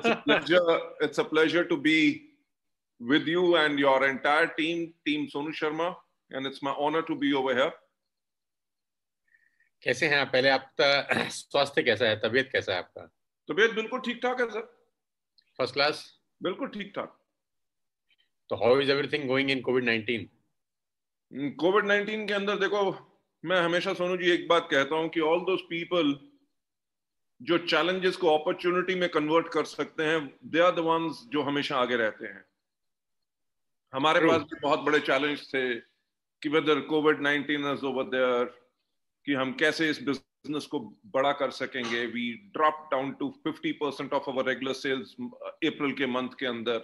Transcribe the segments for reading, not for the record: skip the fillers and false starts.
It's a pleasure to be with you and your entire team Sonu Sharma, and it's my honor to be over here. कैसे हैं आप? पहले आपका स्वास्थ्य कैसा है, तबीयत कैसा है आपका? तबीयत बिल्कुल ठीक ठाक है सर। First class? बिल्कुल ठीक ठाक। तो how is everything going in कोविड-19? कोविड-19 के अंदर देखो, मैं हमेशा सोनू जी एक बात कहता हूं कि ऑल दोस पीपल जो चैलेंजेस को अपॉर्चुनिटी में कन्वर्ट कर सकते हैं, दे आर द वंस जो हमेशा आगे रहते हैं। हमारे पास भी बहुत बड़े चैलेंज थे कि वेदर कोविड-19 इज ओवर देयर, कि हम कैसे इस बिजनेस को बड़ा कर सकेंगे। We drop down to 50% of our regular sales April के मंथ के अंदर।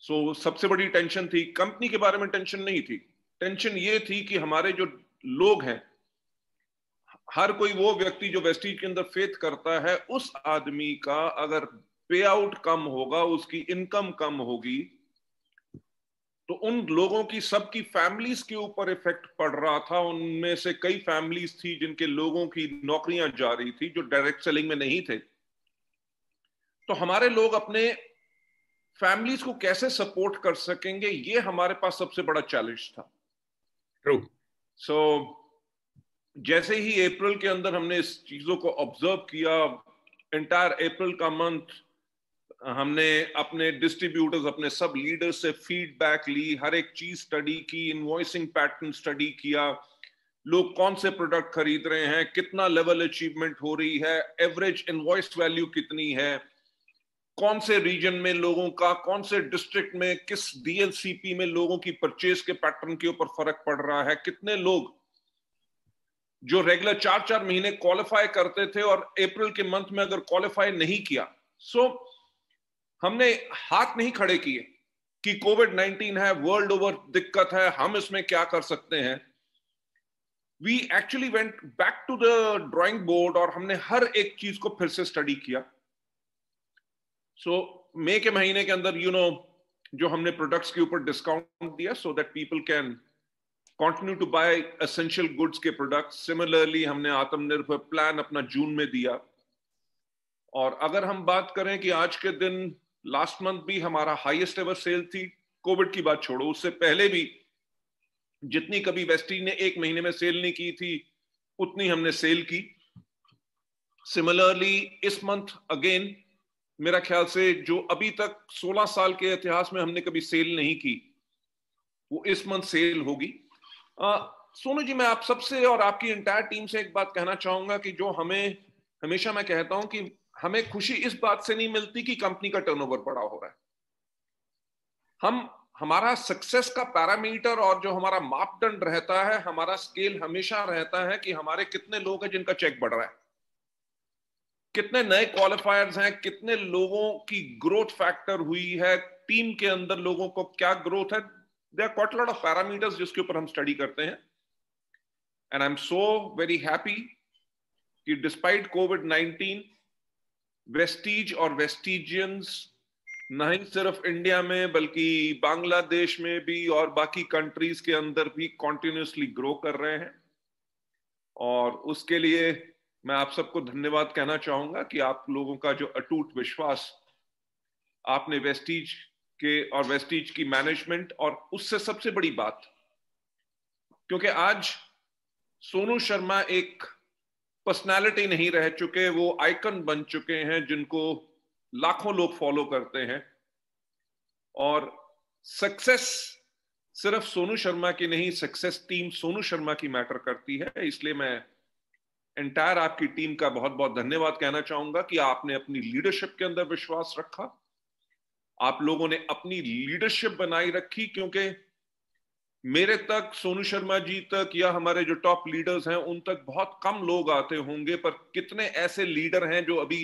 सो सबसे बड़ी टेंशन थी, कंपनी के बारे में टेंशन नहीं थी, टेंशन ये थी कि हमारे जो लोग हैं, हर कोई वो व्यक्ति जो वेस्टीज के अंदर फेथ करता है, उस आदमी का अगर पे आउट कम होगा, उसकी इनकम कम होगी, तो उन लोगों की सबकी फैमिलीज के ऊपर इफेक्ट पड़ रहा था। उनमें से कई फैमिलीज थी जिनके लोगों की नौकरियां जा रही थी, जो डायरेक्ट सेलिंग में नहीं थे। तो हमारे लोग अपने फैमिलीज को कैसे सपोर्ट कर सकेंगे, ये हमारे पास सबसे बड़ा चैलेंज था। ट्रू। सो जैसे ही अप्रैल के अंदर हमने इस चीजों को ऑब्जर्व किया, एंटायर अप्रैल का मंथ हमने अपने डिस्ट्रीब्यूटर्स, अपने सब लीडर्स से फीडबैक ली, हर एक चीज स्टडी की, इनवॉइसिंग पैटर्न स्टडी किया, लोग कौन से प्रोडक्ट खरीद रहे हैं, कितना लेवल अचीवमेंट हो रही है, एवरेज इनवॉइस वैल्यू कितनी है, कौन से रीजन में लोगों का, कौन से डिस्ट्रिक्ट में, किस डीएलसीपी में लोगों की परचेज के पैटर्न के ऊपर फर्क पड़ रहा है, कितने लोग जो रेगुलर 4-4 महीने क्वालिफाई करते थे और अप्रैल के मंथ में अगर क्वालिफाई नहीं किया। सो हमने हाथ नहीं खड़े किए कि कोविड-19 है, वर्ल्ड ओवर दिक्कत है, हम इसमें क्या कर सकते हैं। We actually went back to the drawing board और हमने हर एक चीज को फिर से स्टडी किया। सो मई के महीने के अंदर जो हमने प्रोडक्ट्स के ऊपर डिस्काउंट दिया, so that people can continue to buy essential goods के प्रोडक्ट्स। सिमिलरली हमने आत्मनिर्भर प्लान अपना जून में दिया। और अगर हम बात करें कि आज के दिन, लास्ट मंथ भी हमारा हाईएस्ट एवर सेल थी। कोविड की बात छोड़ो, उससे पहले भी जितनी कभी वेस्टीज ने एक महीने में सेल नहीं की थी, उतनी हमने सेल की। सिमिलरली इस मंथ अगेन, मेरा ख्याल से जो अभी तक 16 साल के इतिहास में हमने कभी सेल नहीं की, वो इस मंथ सेल होगी। सोनू जी, मैं आप सबसे और आपकी एंटायर टीम से एक बात कहना चाहूंगा कि जो हमें हमेशा मैं कहता हूं कि हमें खुशी इस बात से नहीं मिलती कि कंपनी का टर्नओवर बड़ा हो रहा है। हमारा सक्सेस का पैरामीटर और जो हमारा मापदंड रहता है, हमारा स्केल हमेशा रहता है कि हमारे कितने लोग हैं जिनका चेक बढ़ रहा है, कितने नए क्वालिफायर्स हैं, कितने लोगों की ग्रोथ फैक्टर हुई है, टीम के अंदर लोगों को क्या ग्रोथ है। There are quite a lot of parameters जिसके ऊपर हम स्टडी करते हैं। And I am so very happy कि डिस्पाइट कोविड-19, वेस्टीज और वेस्टीजियंस नहीं सिर्फ इंडिया में बल्कि बांग्लादेश में भी और बाकी कंट्रीज के अंदर भी कॉन्टिन्यूसली ग्रो कर रहे हैं। और उसके लिए मैं आप सबको धन्यवाद कहना चाहूंगा कि आप लोगों का जो अटूट विश्वास आपने वेस्टीज के और वेस्टीज की मैनेजमेंट, और उससे सबसे बड़ी बात, क्योंकि आज सोनू शर्मा एक पर्सनालिटी नहीं रह चुके, वो आइकन बन चुके हैं जिनको लाखों लोग फॉलो करते हैं। और सक्सेस सिर्फ सोनू शर्मा की नहीं, सक्सेस टीम सोनू शर्मा की मैटर करती है। इसलिए मैं एंटायर आपकी टीम का बहुत बहुत धन्यवाद कहना चाहूंगा कि आपने अपनी लीडरशिप के अंदर विश्वास रखा, आप लोगों ने अपनी लीडरशिप बनाई रखी। क्योंकि मेरे तक, सोनू शर्मा जी तक या हमारे जो टॉप लीडर्स हैं उन तक बहुत कम लोग आते होंगे, पर कितने ऐसे लीडर हैं जो अभी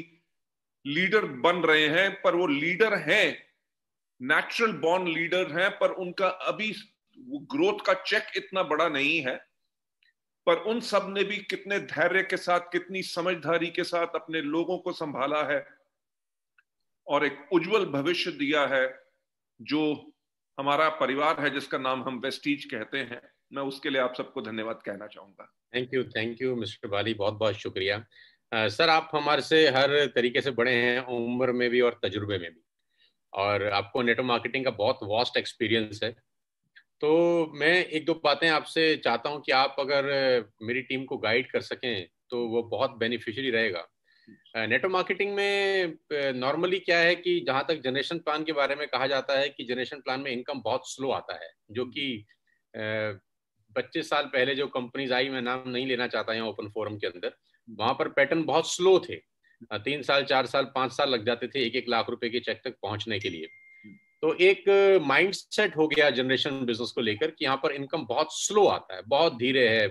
लीडर बन रहे हैं, पर वो लीडर हैं, नेचुरल बॉर्न लीडर हैं, पर उनका अभी ग्रोथ का चेक इतना बड़ा नहीं है। पर उन सब ने भी कितने धैर्य के साथ, कितनी समझदारी के साथ अपने लोगों को संभाला है और एक उज्जवल भविष्य दिया है। जो हमारा परिवार है जिसका नाम हम वेस्टीज कहते हैं, मैं उसके लिए आप सबको धन्यवाद कहना चाहूंगा। थैंक यू मिस्टर बाली, बहुत बहुत शुक्रिया। सर, आप हमारे से हर तरीके से बड़े हैं, उम्र में भी और तजुर्बे में भी, और आपको नेटवर्क मार्केटिंग का बहुत वास्ट एक्सपीरियंस है। तो मैं एक दो बातें आपसे चाहता हूं कि आप अगर मेरी टीम को गाइड कर सकें तो वो बहुत बेनिफिशियरी रहेगा। नेटवर्क मार्केटिंग में नॉर्मली क्या है कि जहां तक जनरेशन प्लान के बारे में कहा जाता है कि जनरेशन प्लान में इनकम बहुत स्लो आता है, जो कि 25 साल पहले जो कंपनीज आई, मैं नाम नहीं लेना चाहता यहाँ ओपन फोरम के अंदर, वहां पर पैटर्न बहुत स्लो थे। 3 साल 4 साल 5 साल लग जाते थे 1-1 लाख रुपए के चेक तक पहुंचने के लिए। तो एक माइंड सेट हो गया जनरेशन बिजनेस को लेकर कि यहाँ पर इनकम बहुत स्लो आता है, बहुत धीरे है।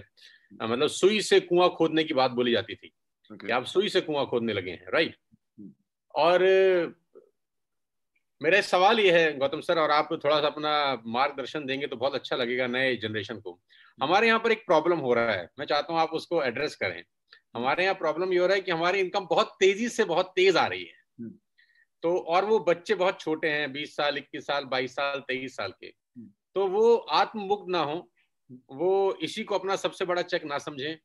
मतलब सुई से कुआं खोदने की बात बोली जाती थी कि आप सुई से कुआं खोदने लगे हैं, राइट। और मेरा सवाल ये है गौतम सर, और आप थोड़ा सा अपना मार्गदर्शन देंगे तो बहुत अच्छा लगेगा नए जनरेशन को। हमारे यहाँ पर एक प्रॉब्लम हो रहा है, मैं चाहता हूँ आप उसको एड्रेस करें। हमारे यहाँ प्रॉब्लम ये हो रहा है कि हमारी इनकम बहुत तेजी से बहुत तेज आ रही है। तो और वो बच्चे बहुत छोटे हैं, 20 साल 21 साल 22 साल 23 साल के, तो वो आत्ममुग्ध ना हो, वो इसी को अपना सबसे बड़ा चेक ना समझें।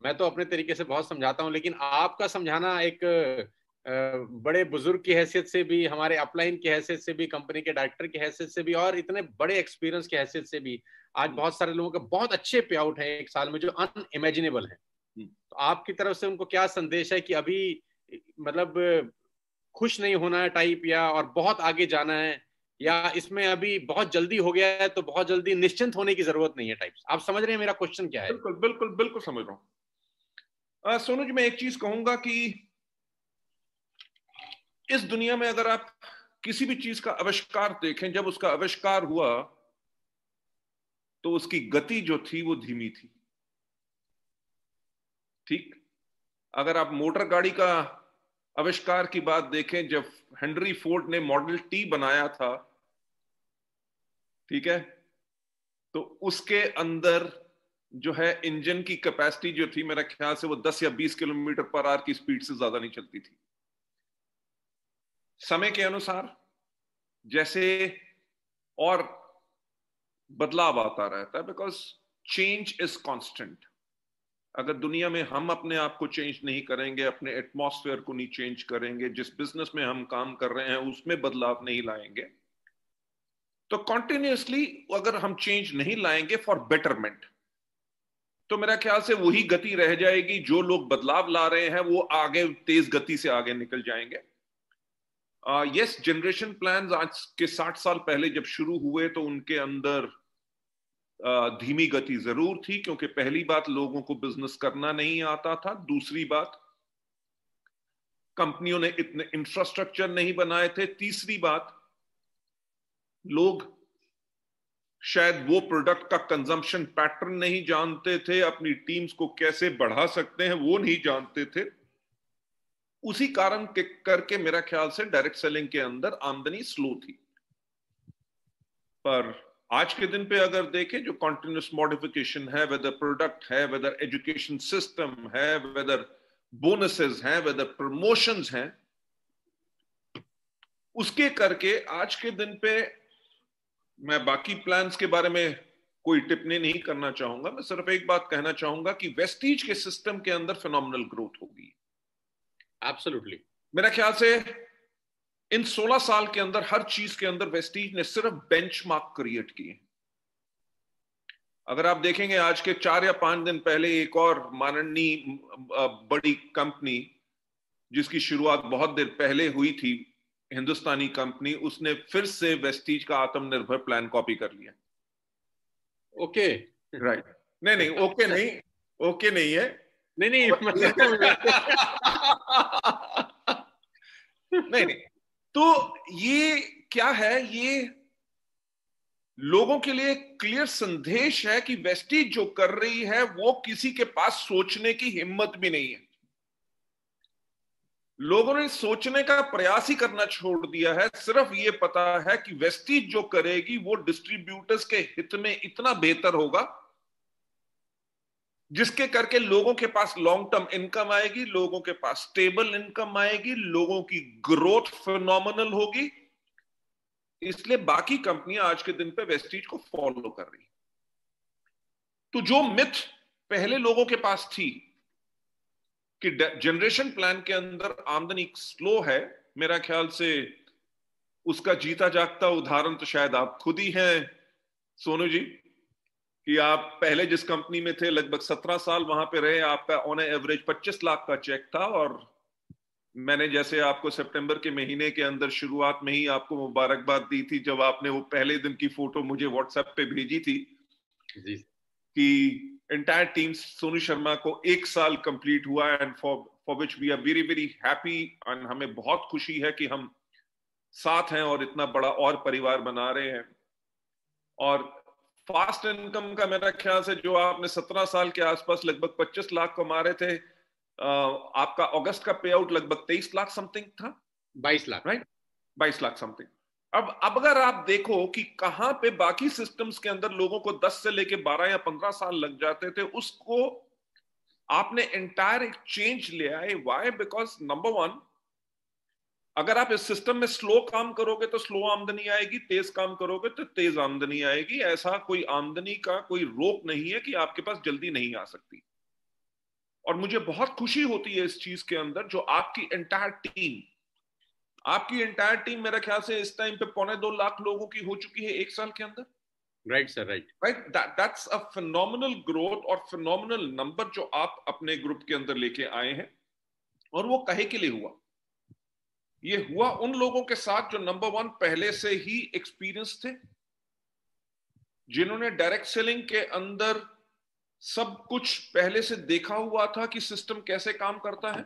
मैं तो अपने तरीके से बहुत समझाता हूँ, लेकिन आपका समझाना एक बड़े बुजुर्ग की हैसियत से भी, हमारे अपलाइन की हैसियत से भी, कंपनी के डायरेक्टर की हैसियत से भी, और इतने बड़े एक्सपीरियंस की हैसियत से भी, आज बहुत सारे लोगों के बहुत अच्छे पे आउट हैं एक साल में जो अनइमेजिनेबल है। तो आपकी तरफ से उनको क्या संदेश है कि अभी मतलब खुश नहीं होना है टाइप, या और बहुत आगे जाना है, या इसमें अभी बहुत जल्दी हो गया है तो बहुत जल्दी निश्चिंत होने की जरूरत नहीं है टाइप्स? आप समझ रहे हैं मेरा क्वेश्चन क्या है? बिल्कुल बिल्कुल बिल्कुल समझ रहा हूँ। सोनू जी, मैं एक चीज कहूंगा कि इस दुनिया में अगर आप किसी भी चीज का आविष्कार देखें, जब उसका आविष्कार हुआ तो उसकी गति जो थी वो धीमी थी। ठीक, अगर आप मोटर गाड़ी का आविष्कार की बात देखें, जब हेनरी फोर्ड ने मॉडल टी बनाया था, ठीक है, तो उसके अंदर जो है इंजन की कैपेसिटी जो थी, मेरा ख्याल से वो 10 या 20 किलोमीटर पर आवर की स्पीड से ज्यादा नहीं चलती थी। समय के अनुसार जैसे और बदलाव आता रहता है, बिकॉज चेंज इज कांस्टेंट। अगर दुनिया में हम अपने आप को चेंज नहीं करेंगे, अपने एटमॉस्फेयर को नहीं चेंज करेंगे, जिस बिजनेस में हम काम कर रहे हैं उसमें बदलाव नहीं लाएंगे, तो कॉन्टिन्यूसली अगर हम चेंज नहीं लाएंगे फॉर बेटरमेंट, तो मेरा ख्याल से वही गति रह जाएगी। जो लोग बदलाव ला रहे हैं वो आगे तेज गति से आगे निकल जाएंगे। यस, जनरेशन प्लान्स आज के 60 साल पहले जब शुरू हुए तो उनके अंदर धीमी गति जरूर थी, क्योंकि पहली बात लोगों को बिजनेस करना नहीं आता था, दूसरी बात कंपनियों ने इतने इंफ्रास्ट्रक्चर नहीं बनाए थे, तीसरी बात लोग शायद वो प्रोडक्ट का कंजम्पशन पैटर्न नहीं जानते थे, अपनी टीम्स को कैसे बढ़ा सकते हैं वो नहीं जानते थे। उसी कारण के करके मेरा ख्याल से डायरेक्ट सेलिंग के अंदर आमदनी स्लो थी। पर आज के दिन पे अगर देखें, जो कॉन्टिन्यूस मॉडिफिकेशन है, वेदर प्रोडक्ट है, वेदर एजुकेशन सिस्टम है, वेदर बोनसेस हैं, वेदर प्रमोशंस हैं, उसके करके आज के दिन पे मैं बाकी प्लान्स के बारे में कोई टिप्पणी नहीं करना चाहूंगा। मैं सिर्फ एक बात कहना चाहूंगा कि वेस्टीज के सिस्टम के अंदर फिनोमिनल ग्रोथ होगी। एब्सोल्युटली। मेरा ख्याल से इन 16 साल के अंदर हर चीज के अंदर वेस्टीज ने सिर्फ बेंचमार्क क्रिएट किए। अगर आप देखेंगे आज के 4 या 5 दिन पहले एक और माननीय बड़ी कंपनी जिसकी शुरुआत बहुत देर पहले हुई थी, हिंदुस्तानी कंपनी, उसने फिर से वेस्टीज का आत्मनिर्भर प्लान कॉपी कर लिया। Okay, right. नहीं नहीं, ओके नहीं, ओके नहीं है। नहीं नहीं नहीं नहीं, तो ये क्या है, ये लोगों के लिए क्लियर संदेश है कि वेस्टीज जो कर रही है वो किसी के पास सोचने की हिम्मत भी नहीं है। लोगों ने सोचने का प्रयास ही करना छोड़ दिया है। सिर्फ ये पता है कि वेस्टीज जो करेगी वो डिस्ट्रीब्यूटर्स के हित में इतना बेहतर होगा, जिसके करके लोगों के पास लॉन्ग टर्म इनकम आएगी, लोगों के पास स्टेबल इनकम आएगी, लोगों की ग्रोथ फिनोमिनल होगी। इसलिए बाकी कंपनियां आज के दिन पे वेस्टीज को फॉलो कर रही। तो जो मिथ पहले लोगों के पास थी कि जनरेशन प्लान के अंदर आमदनी स्लो है, मेरा ख्याल से उसका जीता जागता उदाहरण तो शायद आप खुद ही हैं सोनू जी, कि आप पहले जिस कंपनी में थे लगभग 17 साल वहां पे रहे, आपका ऑन एवरेज 25 लाख का चेक था, और मैंने जैसे आपको सितंबर के महीने के अंदर शुरुआत में ही आपको मुबारकबाद दी थी जब आपने वो पहले दिन की फोटो मुझे व्हाट्सएप पे भेजी थी जी कि एंटायर टीम सोनू शर्मा को 1 साल कंप्लीट हुआ, and for which we are very very happy, एंड हमें बहुत खुशी है कि हम साथ हैं और इतना बड़ा और परिवार बना रहे हैं। और फास्ट इनकम का मेरा ख्याल से जो आपने 17 साल के आसपास लगभग 25 लाख कमा रहे थे, आपका अगस्त का पे आउट लगभग 23 लाख समथिंग था, 22 लाख, राइट, 22 लाख समथिंग। अब अगर आप देखो कि कहां पे बाकी सिस्टम्स के अंदर लोगों को 10 से लेके 12 या 15 साल लग जाते थे, उसको आपने एंटायर एक चेंज ले आए। व्हाई? बिकॉज नंबर वन, अगर आप इस सिस्टम में स्लो काम करोगे तो स्लो आमदनी आएगी, तेज काम करोगे तो तेज आमदनी आएगी। ऐसा कोई आमदनी का कोई रोक नहीं है कि आपके पास जल्दी नहीं आ सकती। और मुझे बहुत खुशी होती है इस चीज के अंदर, जो आपकी एंटायर टीम मेरे ख्याल से इस टाइम पे 2.25 लाख लोगों की हो चुकी है 1 साल के अंदर। Right sir, right, that's a phenomenal growth और फिनोमिनल नंबर जो आप अपने ग्रुप के अंदर लेके आए हैं। और वो कहे के लिए हुआ? ये हुआ उन लोगों के साथ जो नंबर वन पहले से ही एक्सपीरियंस थे, जिन्होंने डायरेक्ट सेलिंग के अंदर सब कुछ पहले से देखा हुआ था कि सिस्टम कैसे काम करता है।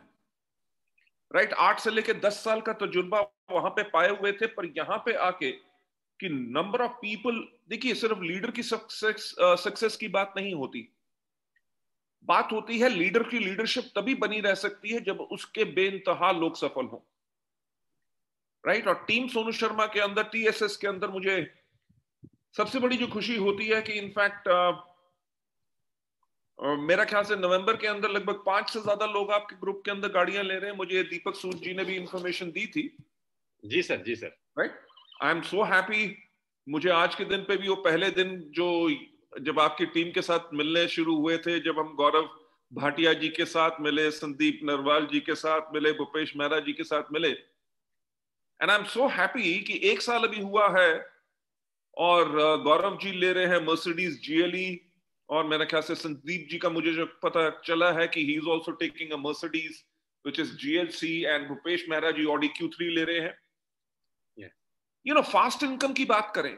राइट, 8 से लेके 10 साल का तजुर्बा वहां पे पाए हुए थे। पर यहां पे आके कि नंबर ऑफ पीपल, देखिए सिर्फ लीडर की सक्सेस की बात नहीं होती, बात होती है लीडर की लीडरशिप तभी बनी रह सकती है जब उसके बेइंतहा लोग सफल हों। राइट, और टीम सोनू शर्मा के अंदर, टीएसएस के अंदर मुझे सबसे बड़ी जो खुशी होती है कि इनफैक्ट मेरा ख्याल से नवंबर के अंदर लगभग 5 से ज्यादा लोग आपके ग्रुप के अंदर गाड़ियां ले रहे हैं। मुझे दीपक सूद जी ने भी इंफॉर्मेशन दी थी। जी सर, जी sir. Right, I am so happy. मुझे आज के दिन पे भी, वो पहले दिन जो जब आपकी टीम के साथ मिलने शुरू हुए थे, जब हम गौरव भाटिया जी के साथ मिले, संदीप नरवाल जी के साथ मिले, भूपेश मेहरा जी के साथ मिले, and I am so happy कि 1 साल अभी हुआ है और गौरव जी ले रहे हैं मर्सिडीज जीएलई, और मेरे ख्याल से संदीप जी का मुझे जो पता चला है कि he is also taking a Mercedes which is GLC, and Bhupesh Mehra ji Audi Q3 ले रहे हैं। यू नो, फास्ट इनकम की बात करें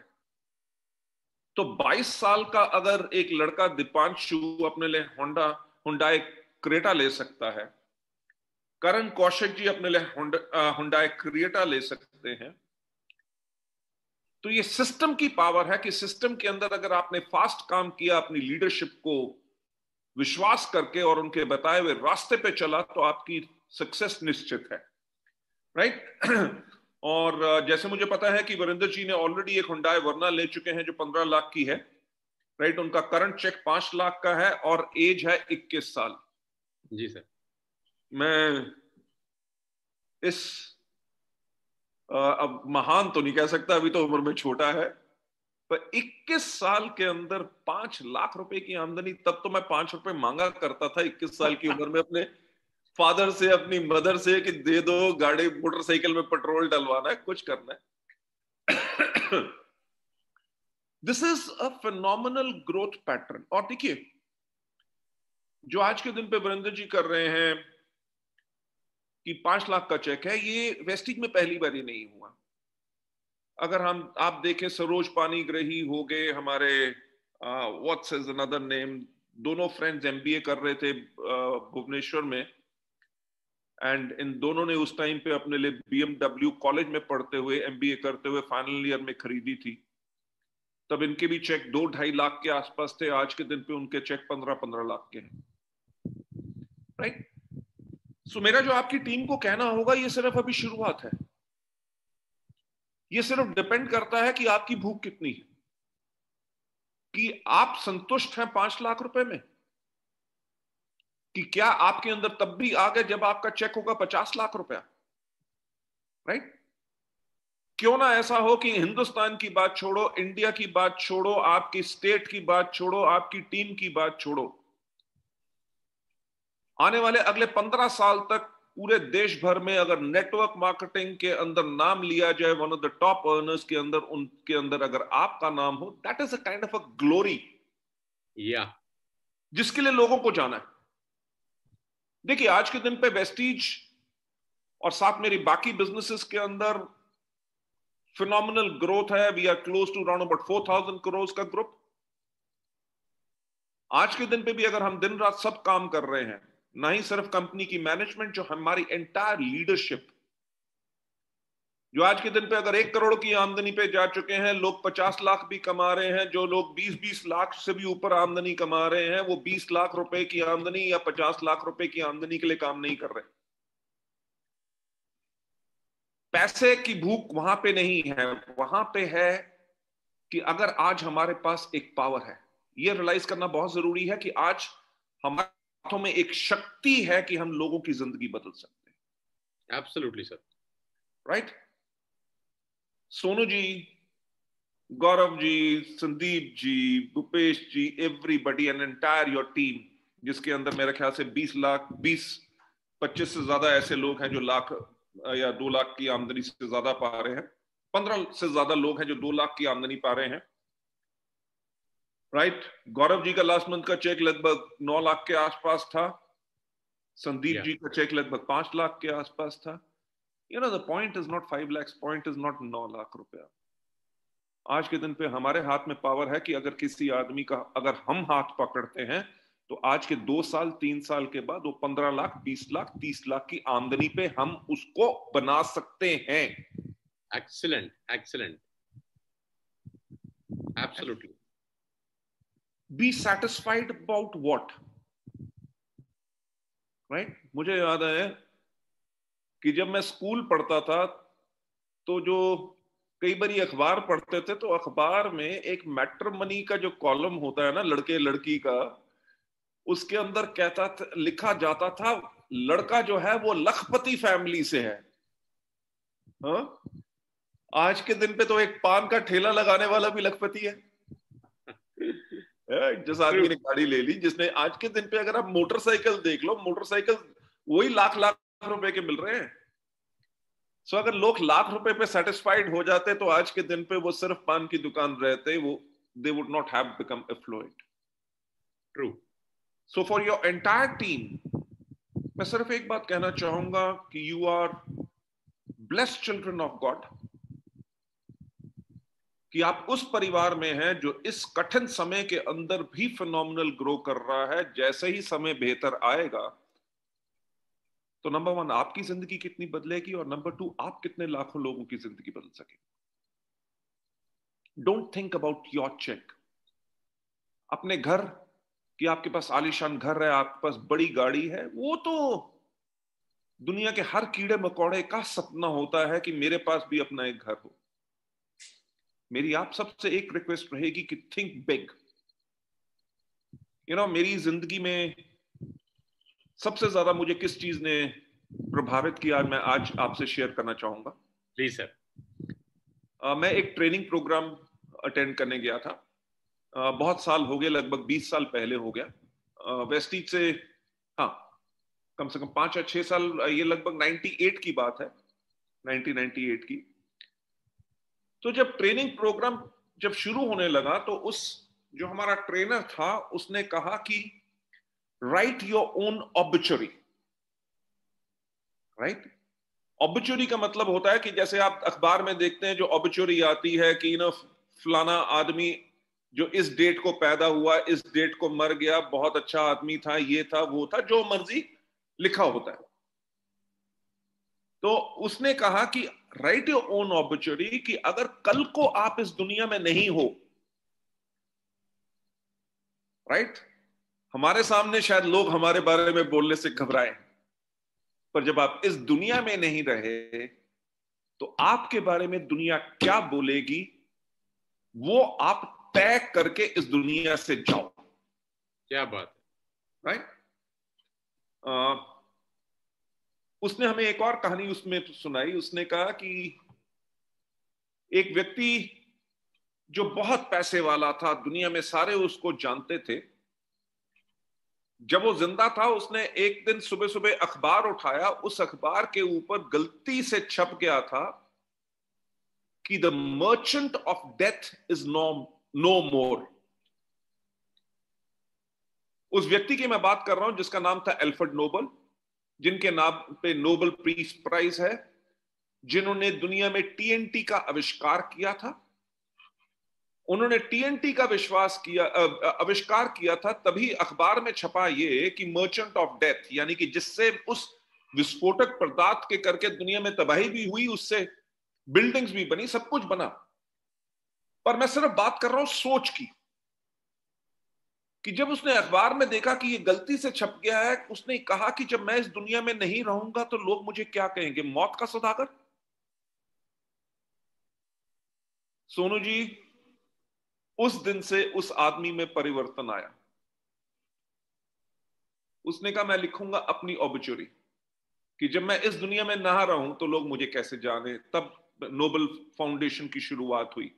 तो 22 साल का अगर एक लड़का दीपांशु अपने लिए हुंडई क्रेटा ले सकता है, करण कौशिक जी अपने लिए हुंडई क्रेटा ले सकते हैं, तो ये सिस्टम की पावर है कि सिस्टम के अंदर अगर आपने फास्ट काम किया, अपनी लीडरशिप को विश्वास करके और उनके बताए हुए रास्ते पे चला, तो आपकी सक्सेस निश्चित है। राइट और जैसे मुझे पता है कि वरिंदर जी ने ऑलरेडी एक हुंडई वर्ना ले चुके हैं जो 15 लाख की है। राइट, उनका करंट चेक 5 लाख का है और एज है 21 साल। जी सर। मैं इस अब महान तो नहीं कह सकता, अभी तो उम्र में छोटा है, पर 21 साल के अंदर 5 लाख रुपए की आमदनी। तब तो मैं 5 रुपए मांगा करता था 21 साल की उम्र में अपने फादर से, अपनी मदर से, कि दे दो, गाड़ी मोटरसाइकिल में पेट्रोल डलवाना है, कुछ करना है। This is a phenomenal growth pattern. और देखिए, जो आज के दिन पे वीरेंद्र जी कर रहे हैं कि 5 लाख का चेक है, ये वेस्टिज में पहली बार ही नहीं हुआ। अगर आप देखें, सरोज पानीग्राही हो गए हमारे, व्हाट्स इज अनदर नेम, दोनों फ्रेंड्स एमबीए कर रहे थे भुवनेश्वर में, एंड इन दोनों ने उस टाइम पे अपने लिए BMW कॉलेज में पढ़ते हुए, एमबीए करते हुए फाइनल ईयर में खरीदी थी। तब इनके भी चेक 2-2.5 लाख के आसपास थे। आज के दिन पे उनके चेक 15-15 लाख के हैं। राइट, सो मेरा जो आपकी टीम को कहना होगा, ये सिर्फ अभी शुरुआत है। ये सिर्फ डिपेंड करता है कि आपकी भूख कितनी है, कि आप संतुष्ट हैं 5 लाख रुपए में, कि क्या आपके अंदर तब भी आ गए जब आपका चेक होगा 50 लाख रुपया। राइट, क्यों ना ऐसा हो कि हिंदुस्तान की बात छोड़ो, इंडिया की बात छोड़ो, आपकी स्टेट की बात छोड़ो, आपकी टीम की बात छोड़ो, आने वाले अगले 15 साल तक पूरे देश भर में अगर नेटवर्क मार्केटिंग के अंदर नाम लिया जाए, one of the top earners के अंदर, उनके अंदर अगर आपका नाम हो, that is a kind of a glory या जिसके लिए लोगों को जाना है। देखिए आज के दिन पे वेस्टीज और साथ मेरी बाकी बिजनेसेस के अंदर फिनोमिनल ग्रोथ है। We are close to around about 4,000 crore का ग्रुप। आज के दिन पे भी अगर हम दिन रात सब काम कर रहे हैं, ना ही सिर्फ कंपनी की मैनेजमेंट, जो हमारी एंटायर लीडरशिप, जो आज के दिन पे अगर 1 करोड़ की आमदनी पे जा चुके हैं, लोग 50 लाख भी कमा रहे हैं, जो लोग 20-20 लाख से भी ऊपर आमदनी कमा रहे हैं, वो 20 लाख रुपए की आमदनी या 50 लाख रुपए की आमदनी के लिए काम नहीं कर रहे। पैसे की भूख वहां पे नहीं है, वहां पे है कि अगर आज हमारे पास एक पावर है, ये रियलाइज करना बहुत जरूरी है कि आज हमारे हाथों में एक शक्ति है कि हम लोगों की जिंदगी बदल सकते हैं। Absolutely sir. Right. Sonu ji, Gaurav ji, Sandeep ji, Bhupesh ji, everybody an entire your team, जिसके अंदर मेरे ख्याल से 20-25 से ज्यादा ऐसे लोग हैं जो लाख या 2 लाख की आमदनी से ज्यादा पा रहे हैं। 15 से ज्यादा लोग हैं जो 2 लाख की आमदनी पा रहे हैं। राइट। गौरव जी का लास्ट मंथ का चेक लगभग 9 लाख के आसपास था। संदीप जी का चेक लगभग 5 लाख के आसपास था। You know the point is not 5 lakh, point is not 9 lakh रुपया। आज के दिन पे हमारे हाथ में पावर है कि अगर किसी आदमी का अगर हम हाथ पकड़ते हैं तो आज के 2 साल 3 साल के बाद वो 15 लाख, 20 लाख, 30 लाख की आमदनी पे हम उसको बना सकते हैं। Excellent, excellent, absolutely. B satisfied about what? Right. मुझे याद है कि जब मैं स्कूल पढ़ता था तो जो कई बार अखबार पढ़ते थे, तो अखबार में एक मैट्रिमनी का जो कॉलम होता है ना, लड़के लड़की का, उसके अंदर कहता था, लिखा जाता था, लड़का जो है वो लखपति फैमिली से है। हाँ? आज के दिन पे तो एक पान का ठेला लगाने वाला भी लखपति है। जिस आदमी ने गाड़ी ले ली, जिसने, आज के दिन पे अगर आप मोटरसाइकिल देख लो, मोटरसाइकिल वही लाख लाख रुपए के मिल रहे हैं। सो अगर लोग लाख रुपए पे सेटिस्फाइड हो जाते तो आज के दिन पे वो सिर्फ पान की दुकान रहते, वो they would not have become affluent. True. So for your entire team, मैं सिर्फ एक बात कहना चाहूंगा कि you are blessed children of God, कि आप उस परिवार में हैं जो इस कठिन समय के अंदर भी फिनोमिनल ग्रो कर रहा है। जैसे ही समय बेहतर आएगा तो नंबर 1 आपकी जिंदगी कितनी बदलेगी, और नंबर 2 आप कितने लाखों लोगों की जिंदगी बदल सके। Don't think about your cheque. अपने घर कि आपके पास आलीशान घर है, आपके पास बड़ी गाड़ी है, वो तो दुनिया के हर कीड़े मकोड़े का सपना होता है कि मेरे पास भी अपना एक घर हो। मेरी आप सबसे एक रिक्वेस्ट रहेगी कि थिंक बिग। मेरी जिंदगी में सबसे ज्यादा मुझे किस चीज ने प्रभावित किया, मैं आज आपसे शेयर करना चाहूंगा। Please sir. मैं एक ट्रेनिंग प्रोग्राम अटेंड करने गया था। बहुत साल हो गए, लगभग 20 साल पहले हो गया। वेस्टीज से, हाँ, कम से कम 5 या 6 साल, ये लगभग 98 की बात है, 1998 की। तो जब ट्रेनिंग प्रोग्राम जब शुरू होने लगा तो उस जो हमारा ट्रेनर था उसने कहा कि राइट योर ओन ऑब्चुरी। राइट। ऑब्चुरी का मतलब होता है कि जैसे आप अखबार में देखते हैं जो ऑब्चुरी आती है कि फलाना आदमी जो इस डेट को पैदा हुआ, इस डेट को मर गया, बहुत अच्छा आदमी था, ये था, वो था, जो मर्जी लिखा होता है। तो उसने कहा कि राइट योर ओन ऑब्चुरी, कि अगर कल को आप इस दुनिया में नहीं हो, राइट, हमारे सामने शायद लोग हमारे बारे में बोलने से घबराएं, पर जब आप इस दुनिया में नहीं रहे तो आपके बारे में दुनिया क्या बोलेगी वो आप तय करके इस दुनिया से जाओ। क्या बात है। राइट। उसने हमें एक और कहानी उसमें सुनाई। उसने कहा कि एक व्यक्ति जो बहुत पैसे वाला था, दुनिया में सारे उसको जानते थे, जब वो जिंदा था उसने एक दिन सुबह सुबह अखबार उठाया, उस अखबार के ऊपर गलती से छप गया था कि the merchant of death is no more. उस व्यक्ति की मैं बात कर रहा हूं जिसका नाम था एल्फ्रेड नोबल, जिनके नाम पे नोबल पीस प्राइज है, जिन्होंने दुनिया में टीएनटी का आविष्कार किया था। उन्होंने टीएनटी का आविष्कार किया था, तभी अखबार में छपा ये कि मर्चेंट ऑफ डेथ, यानी कि जिससे उस विस्फोटक पदार्थ के करके दुनिया में तबाही भी हुई, उससे बिल्डिंग्स भी बनी, सब कुछ बना। पर मैं सिर्फ बात कर रहा हूं सोच की, कि जब उसने अखबार में देखा कि ये गलती से छप गया है, उसने कहा कि जब मैं इस दुनिया में नहीं रहूंगा तो लोग मुझे क्या कहेंगे, मौत का सौदागर। सोनू जी, उस दिन से उस आदमी में परिवर्तन आया। उसने कहा मैं लिखूंगा अपनी ऑबिचुरी कि जब मैं इस दुनिया में ना रहूं तो लोग मुझे कैसे जाने। तब नोबल फाउंडेशन की शुरुआत हुई।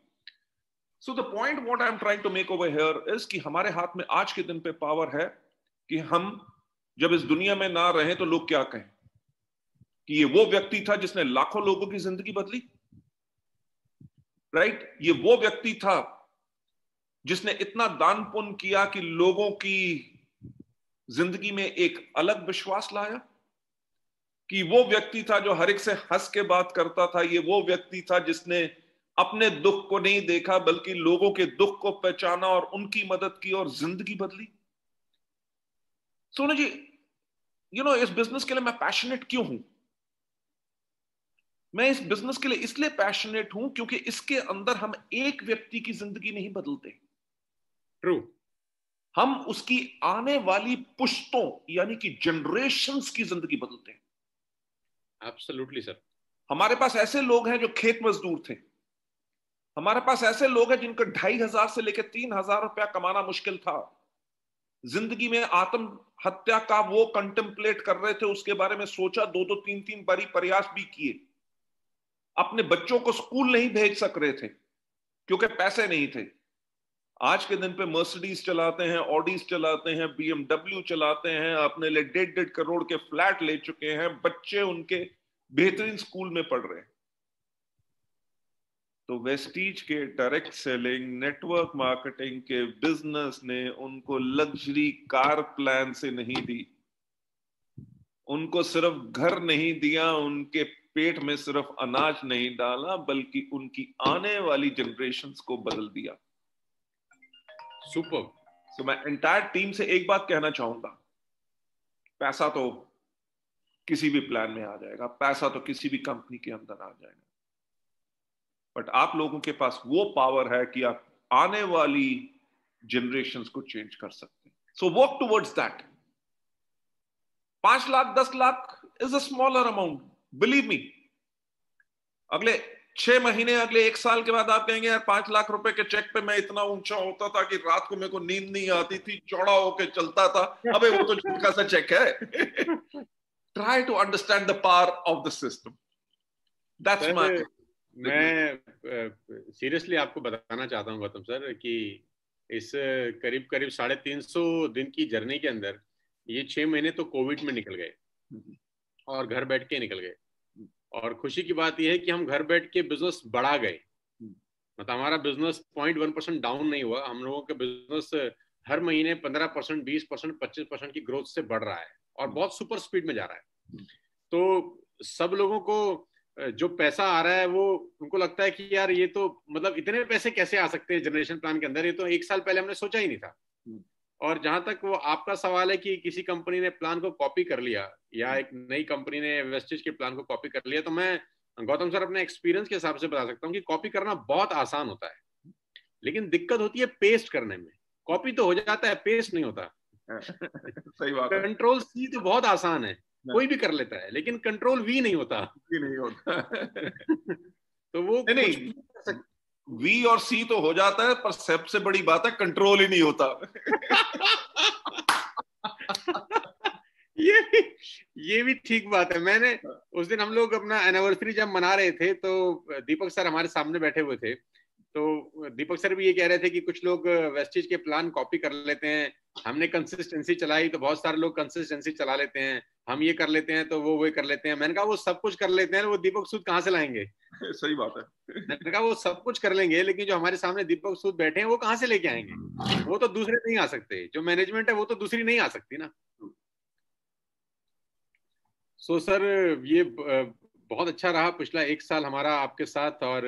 So the point what I am trying to make over here is कि हमारे हाथ में आज के दिन पे पावर है कि हम जब इस दुनिया में ना रहें तो लोग क्या कहें कि ये वो व्यक्ति था जिसने लाखों लोगों की जिंदगी बदली, राइट? ये वो व्यक्ति था जिसने इतना दान पुण्य किया कि लोगों की जिंदगी में एक अलग विश्वास लाया, कि वो व्यक्ति था जो हर एक से हंस के बात करता था, ये वो व्यक्ति था जिसने अपने दुख को नहीं देखा बल्कि लोगों के दुख को पहचाना और उनकी मदद की और जिंदगी बदली। सोनू जी, इस बिजनेस के लिए मैं पैशनेट क्यों हूं? मैं इस बिजनेस के लिए इसलिए पैशनेट हूं क्योंकि इसके अंदर हम एक व्यक्ति की जिंदगी नहीं बदलते, ट्रू, हम उसकी आने वाली पुश्तों यानी कि जनरेशंस की जिंदगी बदलते हैं। Absolutely sir. हमारे पास ऐसे लोग हैं जो खेत मजदूर थे, हमारे पास ऐसे लोग हैं जिनको 2,500 से लेकर 3,000 रुपया कमाना मुश्किल था, जिंदगी में आत्म हत्या का वो कंटेम्पलेट कर रहे थे, उसके बारे में सोचा, 2-2 3-3 बारी प्रयास भी किए, अपने बच्चों को स्कूल नहीं भेज सक रहे थे क्योंकि पैसे नहीं थे। आज के दिन पे मर्सिडीज चलाते हैं, ऑडीज चलाते हैं, बीएमडब्ल्यू चलाते हैं, अपने लिए 1.5 करोड़ के फ्लैट ले चुके हैं, बच्चे उनके बेहतरीन स्कूल में पढ़ रहे हैं। तो वेस्टीज के डायरेक्ट सेलिंग, नेटवर्क मार्केटिंग के बिजनेस ने उनको लग्जरी कार प्लान से नहीं दी, उनको सिर्फ घर नहीं दिया, उनके पेट में सिर्फ अनाज नहीं डाला, बल्कि उनकी आने वाली जनरेशंस को बदल दिया। सुपर। तो मैं एंटायर टीम से एक बात कहना चाहूंगा, पैसा तो किसी भी प्लान में आ जाएगा, पैसा तो किसी भी कंपनी के अंदर आ जाएगा, बट आप लोगों के पास वो पावर है कि आप आने वाली जनरेशंस को चेंज कर सकते हैं। So work towards that. 5 lakh 10 lakh is a smaller amount, believe me. अगले 6 महीने, अगले 1 साल के बाद आप कहेंगे यार 5 लाख रुपए के चेक पे मैं इतना ऊंचा होता था कि रात को मेरे को नींद नहीं आती थी, चौड़ा होके चलता था, अबे वो तो छोटा सा चेक है। Try to understand the power of the system. That's my. मैं सीरियसली आपको बताना चाहता हूँ गौतम सर कि इस करीब करीब 350 दिन की जर्नी के अंदर ये 6 महीने तो कोविड में निकल गए और घर बैठ के निकल गए। और खुशी की बात यह है कि हम घर बैठ के बिजनेस बढ़ा गए, मतलब हमारा बिजनेस 0.1% डाउन नहीं हुआ। हम लोगों का बिजनेस हर महीने 15%, 20%, 25% की ग्रोथ से बढ़ रहा है और बहुत सुपर स्पीड में जा रहा है। तो सब लोगों को जो पैसा आ रहा है वो उनको लगता है कि यार ये तो मतलब इतने पैसे कैसे आ सकते हैं जनरेशन प्लान के अंदर, ये तो 1 साल पहले हमने सोचा ही नहीं था। और जहां तक वो आपका सवाल है कि किसी कंपनी ने प्लान को कॉपी कर लिया या एक नई कंपनी ने वेस्टेज के प्लान को कॉपी कर लिया, तो मैं गौतम सर अपने एक्सपीरियंस के हिसाब से बता सकता हूँ कि कॉपी करना बहुत आसान होता है, लेकिन दिक्कत होती है पेस्ट करने में। कॉपी तो हो जाता है, पेस्ट नहीं होता। सही बात है। कंट्रोल सी तो बहुत आसान है, कोई भी कर लेता है, लेकिन कंट्रोल वी नहीं होता। नहीं होता। तो वो नहीं, वी और सी तो हो जाता है, पर सबसे बड़ी बात है कंट्रोल ही नहीं होता। ये भी ठीक बात है। मैंने उस दिन हम लोग अपना एनिवर्सरी जब मना रहे थे तो दीपक सर हमारे सामने बैठे हुए थे, तो दीपक सर भी ये कह रहे थे कि कुछ लोग वेस्टिज के प्लान कॉपी कर लेते हैं, हमने कंसिस्टेंसी चलाई तो बहुत सारे लोग कंसिस्टेंसी चला लेते हैं, हम ये कर लेते हैं तो वो कर लेते हैं। मैंने कहा वो सब कुछ कर लेते हैं, वो दीपक सूद कहाँ से लाएंगे? सही बात है। मैंने कहा वो सब कुछ कर लेंगे, लेकिन जो हमारे सामने दीपक सूद बैठे हैं वो कहाँ से लेके आएंगे? वो तो दूसरे नहीं आ सकते, जो मैनेजमेंट है वो तो दूसरी नहीं आ सकती ना। सो सर ये बहुत अच्छा रहा पिछला 1 साल हमारा आपके साथ, और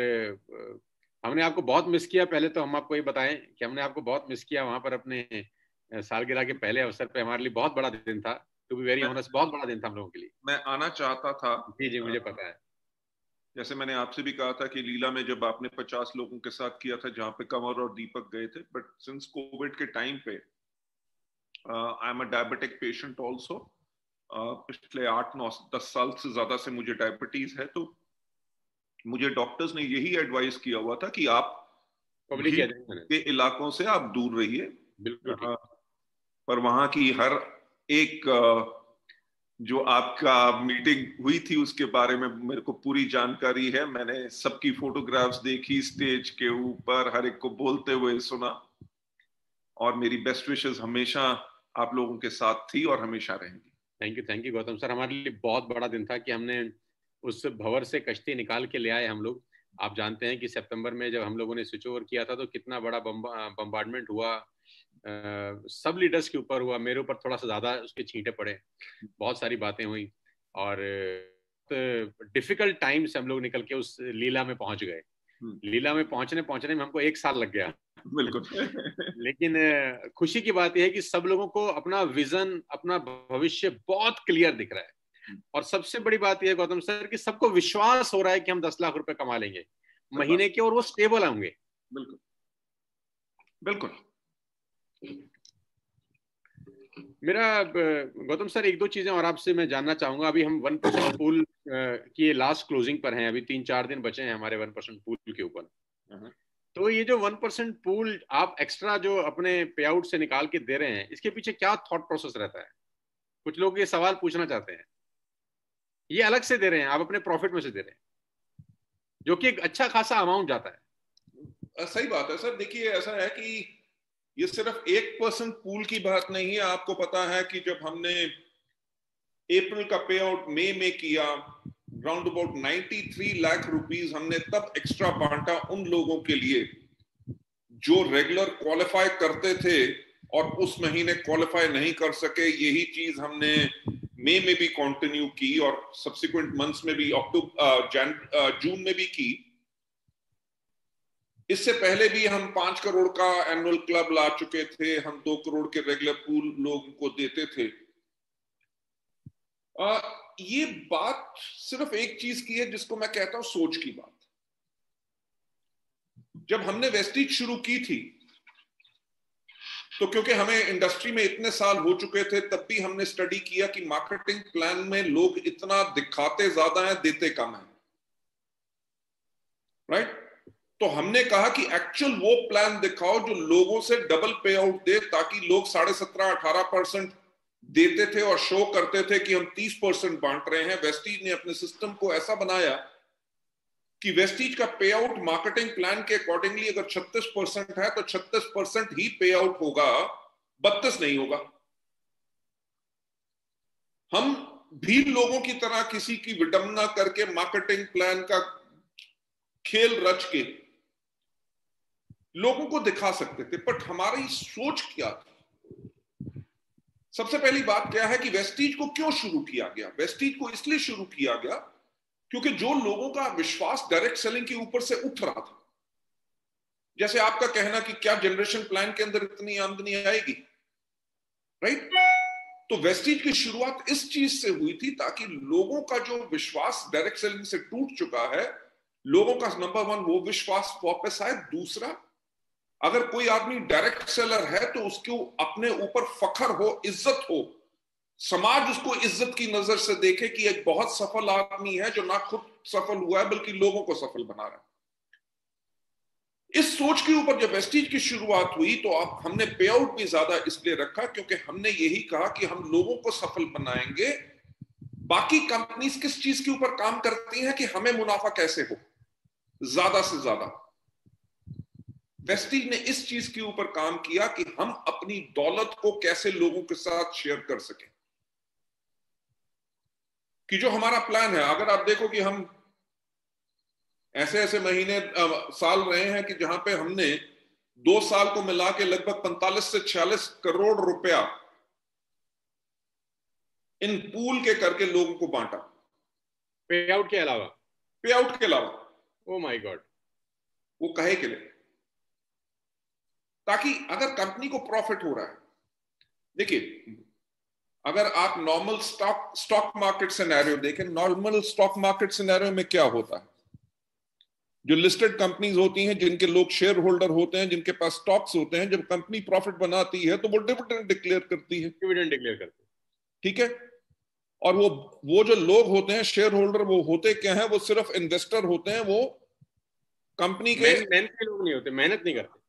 हमने आपको बहुत मिस किया। पहले तो हम आपको ये बताएं कि हमने आपको बहुत मिस किया वहां पर अपने सालगिरह के पहले अवसर पे। हमारे लिए बहुत बड़ा दिन था, टू बी वेरी ऑनेस्ट, बहुत बड़ा दिन था हम लोगों के लिए। मैं आना चाहता था। जी जी मुझे पता है। जैसे मैंने आपसे भी कहा था कि लीला में जब आपने 50 लोगों के साथ किया था जहां पे कंवर और दीपक गए थे, बट सिंस कोविड के टाइम पे I am a diabetic patient also. पिछले 8-9-10 साल से ज्यादा से मुझे डायबिटीज है, तो मुझे डॉक्टर्स ने यही एडवाइस किया हुआ था कि आप भीड़ के इलाकों से आप दूर रहिए। बिल्कुल। पर वहां की हर एक जो आपका मीटिंग हुई थी उसके बारे में मेरे को पूरी जानकारी है। मैंने सबकी फोटोग्राफ्स देखी, स्टेज के ऊपर हर एक को बोलते हुए सुना, और मेरी बेस्ट विशेस हमेशा आप लोगों के साथ थी और हमेशा रहेंगी। Thank you Gautam sir. हमारे लिए बहुत बड़ा दिन था कि हमने उस भंवर से कश्ती निकाल के ले आए हम लोग। आप जानते हैं कि सितंबर में जब हम लोगों ने स्विच ओवर किया था तो कितना बड़ा बम्बार्डमेंट हुआ, सब लीडर्स के ऊपर हुआ, मेरे ऊपर थोड़ा सा ज्यादा उसके छींटे पड़े, बहुत सारी बातें हुई, और डिफिकल्ट टाइम से हम लोग निकल के उस लीला में पहुंच गए। लीला में पहुंचने में हमको 1 साल लग गया। बिल्कुल। लेकिन खुशी की बात यह है कि सब लोगों को अपना विजन, अपना भविष्य बहुत क्लियर दिख रहा है, और सबसे बड़ी बात यह है गौतम सर कि सबको विश्वास हो रहा है कि हम 10 लाख रुपए कमा लेंगे महीने के, और वो स्टेबल होंगे। बिल्कुल बिल्कुल। मेरा गौतम सर 1-2 चीजें और आपसे मैं जानना चाहूंगा। अभी हम 1% पूल की लास्ट क्लोजिंग पर हैं, अभी 3-4 दिन बचे हैं हमारे 1% पूल के ऊपर। तो ये जो 1% पूल आप एक्स्ट्रा जो अपने पे आउट से निकाल के दे रहे हैं, इसके पीछे क्या थॉट प्रोसेस रहता है? कुछ लोग ये सवाल पूछना चाहते हैं। ये अलग से दे रहे हैं, आप अपने प्रॉफिट में से दे रहे हैं, जो कि एक अच्छा खासा अमाउंट जाता है। सही बात है सर। देखिए ऐसा है कि ये सिर्फ 1% पूल की बात नहीं है। आपको पता है कि जब हमने अप्रैल का पे आउट मई में किया, राउंड अबाउट 93 लाख रुपीस हमने तब एक्स्ट्रा बांटा उन लोगों के लिए जो रेगुलर क्वालिफाई करते थे और उस महीने क्वालिफाई नहीं कर सके। यही चीज हमने मई में भी कंटिन्यू की और सब्सिक्वेंट मंथ्स में भी, जून में भी की। इससे पहले भी हम 5 करोड़ का एनुअल क्लब ला चुके थे, हम 2 करोड़ के रेगुलर पूल लोगों को देते थे। ये बात सिर्फ एक चीज की है जिसको मैं कहता हूं सोच की बात। जब हमने वेस्टिज शुरू की थी तो क्योंकि हमें इंडस्ट्री में इतने साल हो चुके थे, तब भी हमने स्टडी किया कि मार्केटिंग प्लान में लोग इतना दिखाते ज्यादा हैं, देते कम है, राइट? तो हमने कहा कि एक्चुअल वो प्लान दिखाओ जो लोगों से डबल पे आउट दे, ताकि लोग 17.5-18% देते थे और शो करते थे कि हम 30% बांट रहे हैं। वेस्टीज ने अपने सिस्टम को ऐसा बनाया कि वेस्टीज का पे आउट मार्केटिंग प्लान के अकॉर्डिंगली अगर 36% है तो 36% ही पे आउट होगा, 32 नहीं होगा। हम भी लोगों की तरह किसी की विडंबना करके मार्केटिंग प्लान का खेल रच के लोगों को दिखा सकते थे, बट हमारी सोच क्या थी? सबसे पहली बात क्या है कि वेस्टीज को क्यों शुरू किया गया? वेस्टीज को इसलिए शुरू किया गया क्योंकि जो लोगों का विश्वास डायरेक्ट सेलिंग के ऊपर से उठ रहा था, जैसे आपका कहना कि क्या जनरेशन प्लान के अंदर इतनी आमदनी आएगी, राइट? तो वेस्टीज की शुरुआत इस चीज से हुई थी ताकि लोगों का जो विश्वास डायरेक्ट सेलिंग से टूट चुका है, लोगों का नंबर 1 वो विश्वास वापस आए। दूसरा, अगर कोई आदमी डायरेक्ट सेलर है तो उसको अपने ऊपर फखर हो, इज्जत हो, समाज उसको इज्जत की नजर से देखे कि एक बहुत सफल आदमी है जो ना खुद सफल हुआ है बल्कि लोगों को सफल बना रहा है। इस सोच के ऊपर जब वेस्टीज की शुरुआत हुई तो हमने पे आउट भी ज्यादा इसलिए रखा क्योंकि हमने यही कहा कि हम लोगों को सफल बनाएंगे। बाकी कंपनीज किस चीज के ऊपर काम करती हैं कि हमें मुनाफा कैसे हो ज्यादा से ज्यादा। वेस्टीज ने इस चीज के ऊपर काम किया कि हम अपनी दौलत को कैसे लोगों के साथ शेयर कर सकें, कि जो हमारा प्लान है, अगर आप देखो कि हम ऐसे ऐसे महीने साल रहे हैं कि जहां पे हमने 2 साल को मिला के लगभग 45 से 46 करोड़ रुपया इन पूल के करके लोगों को बांटा, पे आउट के अलावा, पे आउट के अलावा। Oh my God. वो कहे के लिए, ताकि अगर कंपनी को प्रॉफिट हो रहा है, देखिए अगर आप नॉर्मल स्टॉक मार्केट सिनेरियो देखें, नॉर्मल स्टॉक मार्केट सिनेरियो में क्या होता है, जो लिस्टेड कंपनीज होती हैं, जिनके लोग शेयर होल्डर होते हैं, जिनके पास स्टॉक्स होते हैं, जब कंपनी प्रॉफिट बनाती है तो वो डिविडेंड डिक्लेयर करती है, डिविडेंड डिक्लेयर करते हैं, ठीक है। और वो जो लोग होते हैं शेयर होल्डर, वो होते क्या है, वो सिर्फ इन्वेस्टर होते हैं, वो कंपनी के मेहनत के लोग नहीं होते, मेहनत नहीं करते।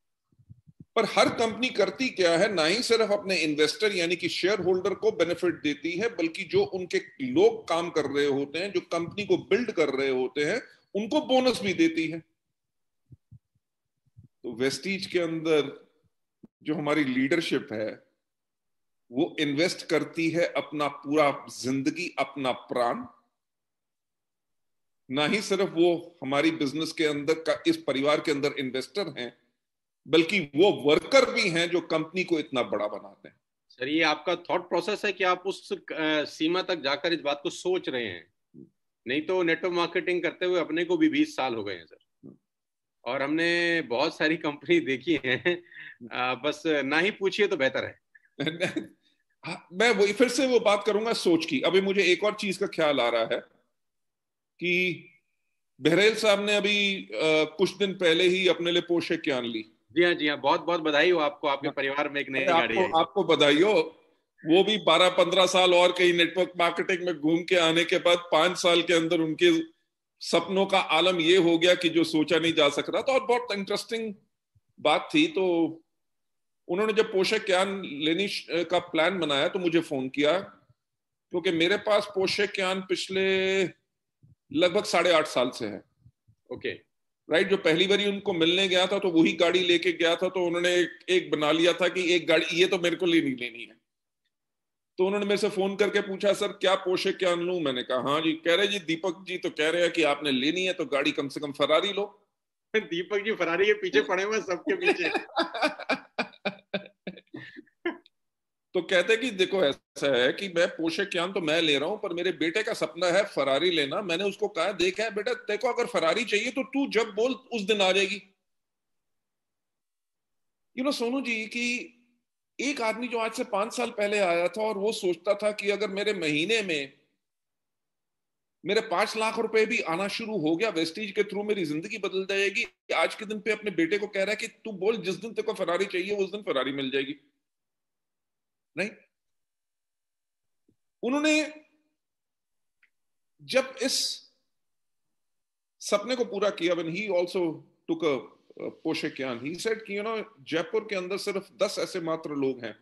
पर हर कंपनी करती क्या है, ना ही सिर्फ अपने इन्वेस्टर यानी कि शेयर होल्डर को बेनिफिट देती है, बल्कि जो उनके लोग काम कर रहे होते हैं, जो कंपनी को बिल्ड कर रहे होते हैं, उनको बोनस भी देती है। तो वेस्टीज के अंदर जो हमारी लीडरशिप है, वो इन्वेस्ट करती है अपना पूरा जिंदगी, अपना प्राण। ना ही सिर्फ वो हमारी बिजनेस के अंदर का, इस परिवार के अंदर इन्वेस्टर हैं, बल्कि वो वर्कर भी हैं जो कंपनी को इतना बड़ा बनाते हैं। सर ये आपका थॉट प्रोसेस है कि आप उस सीमा तक जाकर इस बात को सोच रहे हैं, नहीं तो नेटवर्क मार्केटिंग करते हुए अपने को भी 20 साल हो गए हैं सर, और हमने बहुत सारी कंपनी देखी हैं, बस ना ही पूछिए तो बेहतर है। मैं वही फिर से वो बात करूंगा सोच की। अभी मुझे एक और चीज का ख्याल आ रहा है कि बहरेल साहब ने अभी कुछ दिन पहले ही अपने लिए पोर्शे क्यान ली। जी हाँ, जी हाँ, बहुत बहुत बधाई हो आपको, आपके परिवार में एक नई गाड़ी आई। आपको बधाई हो। वो भी 12-15 साल और कहीं नेटवर्क मार्केटिंग में घूम के आने के बाद 5 साल के अंदर उनके सपनों का आलम ये हो गया कि जो सोचा नहीं जा सक रहा था। और बहुत इंटरेस्टिंग बात थी, तो उन्होंने जब पोर्शे क्यान लेने का प्लान बनाया तो मुझे फोन किया, क्योंकि मेरे पास पोर्शे क्यान पिछले लगभग 8.5 साल से है। Okay, right. जो पहली बारी उनको मिलने गया था तो वही गाड़ी लेके गया था, तो उन्होंने एक बना लिया था कि एक गाड़ी ये तो मेरे को लेनी है। तो उन्होंने मेरे से फोन करके पूछा, सर क्या पोर्शे क्यान लूं? मैंने कहा हाँ जी। कह रहे जी दीपक जी तो कह रहे हैं कि आपने लेनी है तो गाड़ी कम से कम फरारी लो। दीपक जी फरारी के पीछे पड़े हुए सबके पीछे। तो कहते कि देखो ऐसा है कि मैं पोर्शे क्यान तो मैं ले रहा हूं, पर मेरे बेटे का सपना है फरारी लेना। मैंने उसको कहा देख है बेटा, देखो अगर फरारी चाहिए तो तू जब बोल उस दिन आ जाएगी। सोनू जी की एक आदमी जो आज से 5 साल पहले आया था और वो सोचता था कि अगर मेरे महीने में मेरे 5 लाख रुपए भी आना शुरू हो गया वेस्टीज के थ्रू, मेरी जिंदगी बदल जाएगी। आज के दिन पे अपने बेटे को कह रहा है कि तू बोल जिस दिन तेरे को फरारी चाहिए उस दिन फरारी मिल जाएगी। नहीं, उन्होंने जब इस सपने को पूरा किया, when he also took a Porsche can, he said कि जयपुर के अंदर सिर्फ 10 ऐसे मात्र लोग हैं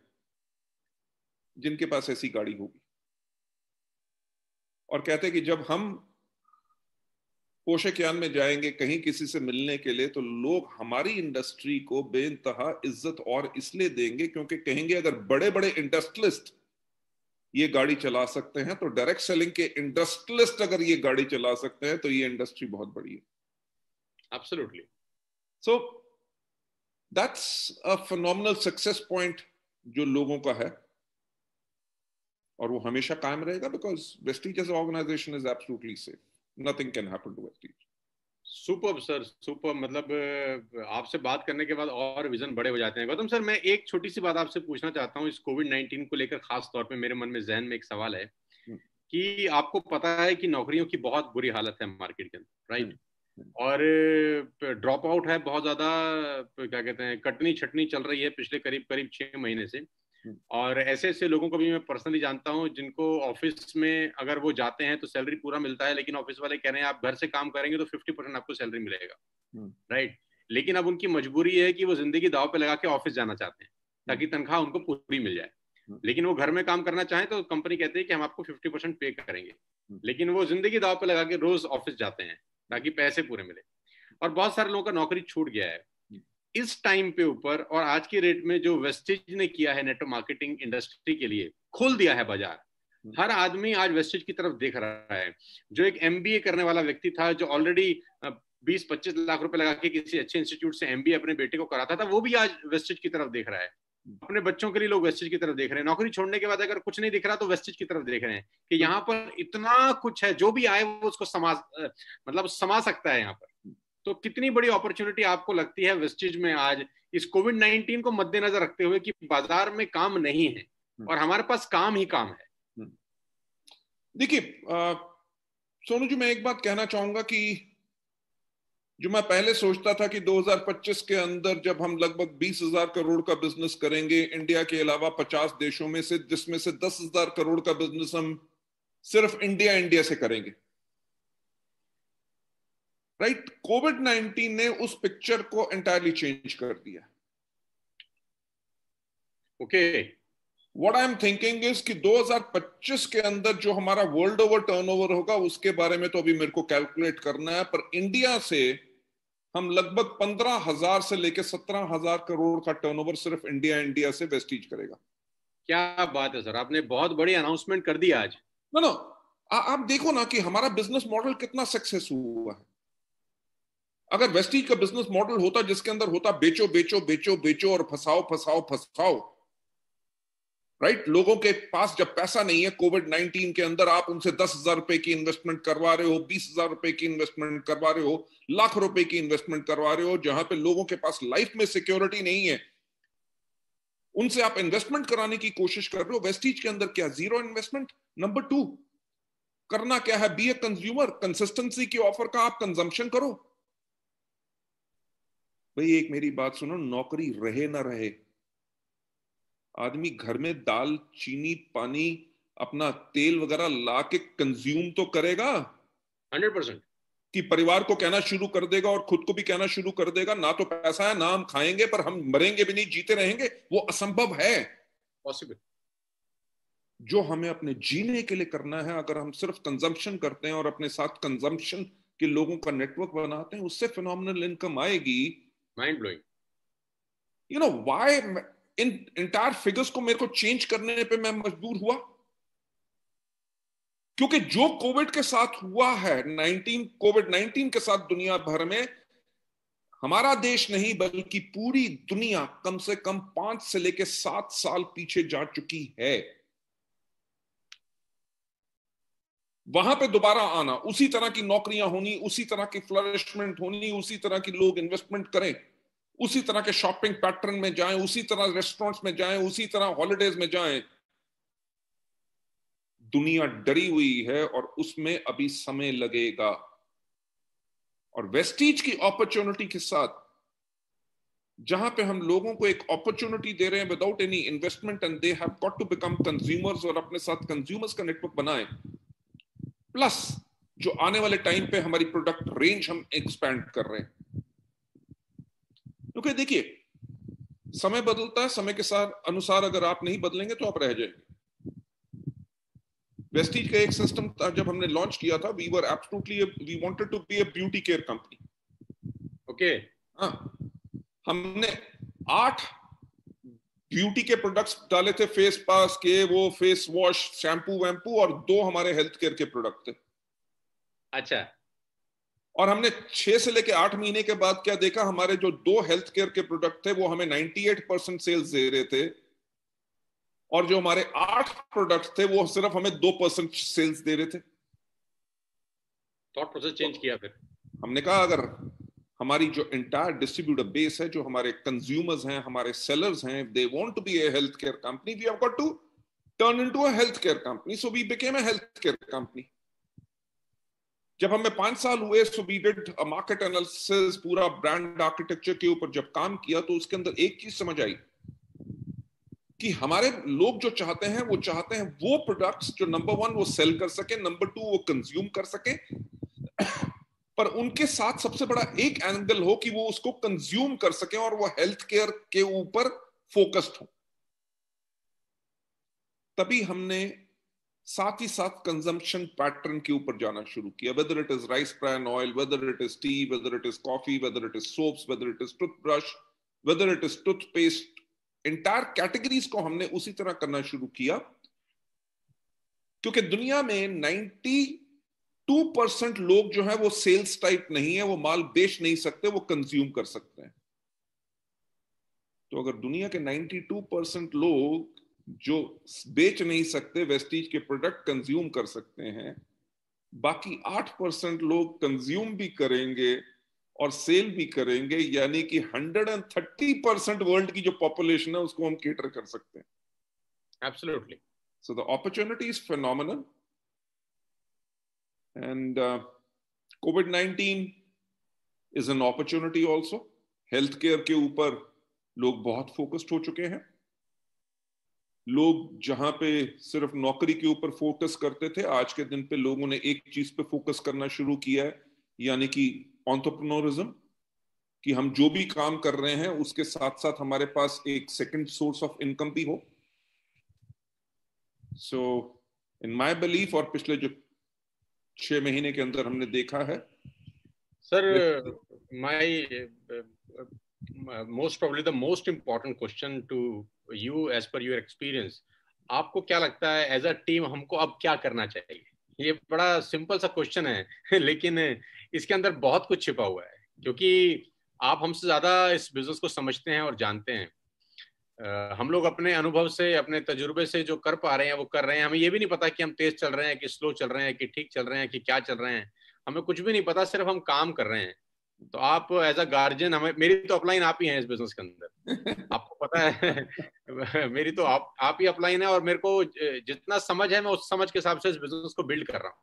जिनके पास ऐसी गाड़ी होगी। और कहते कि जब हम पोर्शे क्यान में जाएंगे कहीं किसी से मिलने के लिए, तो लोग हमारी इंडस्ट्री को बेइंतहा इज्जत और इसलिए देंगे क्योंकि कहेंगे अगर बड़े बड़े इंडस्ट्रियलिस्ट ये गाड़ी चला सकते हैं तो डायरेक्ट सेलिंग के इंडस्ट्रियलिस्ट अगर ये गाड़ी चला सकते हैं तो ये इंडस्ट्री बहुत बड़ी है। Absolutely. So that's a phenomenal success point जो लोगों का है, और वो हमेशा कायम रहेगा, because Vestige as organisation is absolutely safe. Nothing can happen to Vestige. Super sir, super. मतलब आपसे बात करने के बाद और विजन बड़े हो जाते हैं। गौतम सर, मैं एक छोटी सी बात आपसे पूछना चाहता हूँ। इस कोविड-19 को लेकर खास तौर पे मेरे मन में जहन में एक सवाल है कि आपको पता है कि नौकरियों की बहुत बुरी हालत है मार्केट के अंदर, राइट? और ड्रॉप आउट है बहुत ज्यादा, क्या कहते हैं, कटनी छटनी चल रही है पिछले करीब करीब 6 महीने से। और ऐसे ऐसे लोगों को भी मैं पर्सनली जानता हूं जिनको ऑफिस में अगर वो जाते हैं तो सैलरी पूरा मिलता है, लेकिन ऑफिस वाले कह रहे हैं आप घर से काम करेंगे तो 50% आपको सैलरी मिलेगा, राइट? लेकिन अब उनकी मजबूरी है कि वो जिंदगी दांव पे लगा के ऑफिस जाना चाहते हैं ताकि तनख्वाह उनको पूरी मिल जाए। लेकिन वो घर में काम करना चाहें तो कंपनी कहती है कि हम आपको 50% पे करेंगे, लेकिन वो जिंदगी दांव पे लगा के रोज ऑफिस जाते हैं ताकि पैसे पूरे मिले। और बहुत सारे लोगों का नौकरी छूट गया है। इस टाइम पे ऊपर और आज की रेट में जो वेस्टेज ने किया है नेटवर्क मार्केटिंग इंडस्ट्री के लिए, खोल दिया है बाजार। हर आदमी आज वेस्टेज की तरफ देख रहा है। जो एक एमबीए करने वाला व्यक्ति था, जो ऑलरेडी 20-25 लाख रुपए लगा के किसी अच्छे इंस्टीट्यूट से एमबीए अपने बेटे को कराता था, वो भी आज वेस्टेज की तरफ देख रहा है। अपने बच्चों के लिए लोग वेस्टेज की तरफ देख रहे हैं। नौकरी छोड़ने के बाद अगर कुछ नहीं दिख रहा तो वेस्टेज की तरफ देख रहे हैं कि यहाँ पर इतना कुछ है, जो भी आए वो उसको मतलब समा सकता है यहाँ पर। तो कितनी बड़ी अपॉर्चुनिटी आपको लगती है वेस्टेज में आज, इस कोविड-19 को मद्देनजर रखते हुए कि बाजार में काम नहीं है और हमारे पास काम ही काम है। देखिए सोनू जी, मैं एक बात कहना चाहूंगा कि जो मैं पहले सोचता था कि 2025 के अंदर जब हम लगभग 20,000 करोड़ का बिजनेस करेंगे इंडिया के अलावा 50 देशों में से, जिसमें से 10,000 करोड़ का बिजनेस हम सिर्फ इंडिया से करेंगे, राइट? कोविड-19 ने उस पिक्चर को एंटायरली चेंज कर दिया। Okay, what I am thinking is कि 2025 के अंदर जो हमारा वर्ल्ड ओवर टर्नओवर होगा उसके बारे में तो अभी मेरे को कैलकुलेट करना है, पर इंडिया से हम लगभग 15,000 से लेकर 17,000 करोड़ का टर्नओवर सिर्फ इंडिया से वेस्टीज करेगा। क्या बात है सर, आपने बहुत बड़ी अनाउंसमेंट कर दी आज। नो आप देखो ना कि हमारा बिजनेस मॉडल कितना सक्सेस हुआ है। अगर वेस्टीज का बिजनेस मॉडल होता जिसके अंदर होता बेचो बेचो बेचो बेचो और फंसाओ फंसाओ फंसाओ, राइट? लोगों के पास जब पैसा नहीं है कोविड-19 के अंदर, आप उनसे 10,000 रुपए की इन्वेस्टमेंट करवा रहे हो, 20,000 रुपए की इन्वेस्टमेंट करवा रहे हो, लाख रुपए की इन्वेस्टमेंट करवा रहे हो, जहां पे लोगों के पास लाइफ में सिक्योरिटी नहीं है, उनसे आप इन्वेस्टमेंट कराने की कोशिश कर रहे हो। वेस्टीज के अंदर क्या? Zero investment. नंबर 2, करना क्या है? बी ए कंज्यूमर, कंसिस्टेंसी की ऑफर का आप कंजम्पशन करो। भाई एक मेरी बात सुनो, नौकरी रहे ना रहे, आदमी घर में दाल चीनी पानी अपना तेल वगैरह ला के कंज्यूम तो करेगा 100%। कि परिवार को कहना शुरू कर देगा और खुद को भी कहना शुरू कर देगा ना तो पैसा है ना हम खाएंगे, पर हम मरेंगे भी नहीं, जीते रहेंगे, वो असंभव है। पॉसिबल। जो हमें अपने जीने के लिए करना है, अगर हम सिर्फ कंजम्पशन करते हैं और अपने साथ कंजम्पशन के लोगों का नेटवर्क बनाते हैं, उससे फिनोमिनल इनकम आएगी। Mind blowing. You know why in entire figures को मेरे को चेंज करने पे मैं मजबूर हुआ, क्योंकि जो कोविड के साथ हुआ है, कोविड-19 के साथ दुनिया भर में, हमारा देश नहीं बल्कि पूरी दुनिया कम से कम 5 से लेकर 7 साल पीछे जा चुकी है। वहां पे दोबारा आना, उसी तरह की नौकरियां होनी, उसी तरह की फ्लरिशमेंट होनी, उसी तरह की लोग इन्वेस्टमेंट करें, उसी तरह के शॉपिंग पैटर्न में जाएं, उसी तरह रेस्टोरेंट्स में जाएं, उसी तरह हॉलिडेज में जाएं। दुनिया डरी हुई है और उसमें अभी समय लगेगा। और वेस्टीज की अपॉर्चुनिटी के साथ, जहां पे हम लोगों को एक अपॉर्चुनिटी दे रहे हैं without any investment, and they have got to become consumers, और अपने साथ कंज्यूमर्स का नेटवर्क बनाएं, प्लस जो आने वाले टाइम पे हमारी प्रोडक्ट रेंज हम एक्सपैंड कर रहे हैं। क्योंकि देखिए समय बदलता है, समय के साथ अनुसार अगर आप नहीं बदलेंगे तो आप रह जाएंगे। वेस्टीज का एक सिस्टम था जब हमने लॉन्च किया था, we wanted to be a beauty care company. Okay. हाँ, हमने 8 ब्यूटी के प्रोडक्ट्स डाले थे, फेस पास के, वो फेस वॉश, शैम्पू वैम्पू, और 2 हमारे हेल्थ केयर के प्रोडक्ट थे। अच्छा। और हमने 6 से लेके 8 महीने के बाद क्या देखा, हमारे जो 2 हेल्थ केयर के प्रोडक्ट थे वो हमें 98% सेल्स दे रहे थे, और जो हमारे 8 प्रोडक्ट थे वो सिर्फ हमें 2% सेल्स दे रहे थे। थॉट प्रोसेस चेंज किया। फिर हमने कहा अगर हमारी जो इंटायर डिस्ट्रीब्यूटर बेस है, जो हमारे कंज्यूमर्स हैं, हमारे सेलर्स हैं, they want to be a health care company, we have got to turn into a health care company, so we became a health care company. जब हमें 5 साल हुए, so we did a market analysis, पूरा brand architecture के ऊपर जब काम किया, तो उसके अंदर एक चीज समझ आई कि हमारे लोग जो चाहते हैं वो प्रोडक्ट्स जो नंबर 1 वो सेल कर सके, नंबर 2 वो कंज्यूम कर सके, पर उनके साथ सबसे बड़ा एक एंगल हो कि वो उसको कंज्यूम कर सके और वो हेल्थ केयर के ऊपर फोकस्ड हो। तभी हमने साथ ही साथ कंजम्पशन पैटर्न के ऊपर जाना शुरू किया, whether it is rice bran oil, whether it is T, whether it is coffee, whether it is soaps, whether it is toothbrush, whether it is toothpaste, entire categories को हमने उसी तरह करना शुरू किया, क्योंकि दुनिया में 92% लोग जो है वो सेल्स टाइप नहीं है, वो माल बेच नहीं सकते, वो कंज्यूम कर सकते हैं। तो अगर दुनिया के 92% लोग जो बेच नहीं सकते वेस्टीज के प्रोडक्ट कंज्यूम कर सकते हैं, बाकी 8% लोग कंज्यूम भी करेंगे और सेल भी करेंगे, यानी कि 130% वर्ल्ड की जो पॉपुलेशन है उसको हम केटर कर सकते हैं। Absolutely. So the opportunity is phenomenal, and COVID-19 is an opportunity also. Healthcare के ऊपर लोग बहुत फोकस्ड हो चुके हैं। लोग जहां पे सिर्फ नौकरी के ऊपर फोकस करते थे, आज के दिन पे लोगों ने एक चीज पे फोकस करना शुरू किया है, यानी कि एंटरप्रेन्योरिज्म, कि हम जो भी काम कर रहे हैं उसके साथ साथ हमारे पास एक सेकंड सोर्स ऑफ इनकम भी हो। सो इन माय बिलीफ, और पिछले जो 6 महीने के अंदर हमने देखा है sir, my most probably the most important question to you as per your experience, आपको क्या लगता है एज अ टीम हमको अब क्या करना चाहिए? ये बड़ा सिंपल सा क्वेश्चन है लेकिन इसके अंदर बहुत कुछ छिपा हुआ है, क्योंकि आप हमसे ज्यादा इस बिजनेस को समझते हैं और जानते हैं। हम लोग अपने अनुभव से, अपने तजुर्बे से जो कर पा रहे हैं वो कर रहे हैं। हमें ये भी नहीं पता कि हम तेज चल रहे हैं कि स्लो चल रहे हैं कि ठीक चल रहे हैं कि क्या चल रहे हैं, हमें कुछ भी नहीं पता, सिर्फ हम काम कर रहे हैं। तो आप एज अ गार्जियन, हमें, मेरी तो अपलाइन आप ही हैं इस बिजनेस के अंदर, आपको पता है मेरी तो आप ही अपलाइन है, और मेरे को जितना समझ है मैं उस समझ के हिसाब से इस बिजनेस को बिल्ड कर रहा हूँ।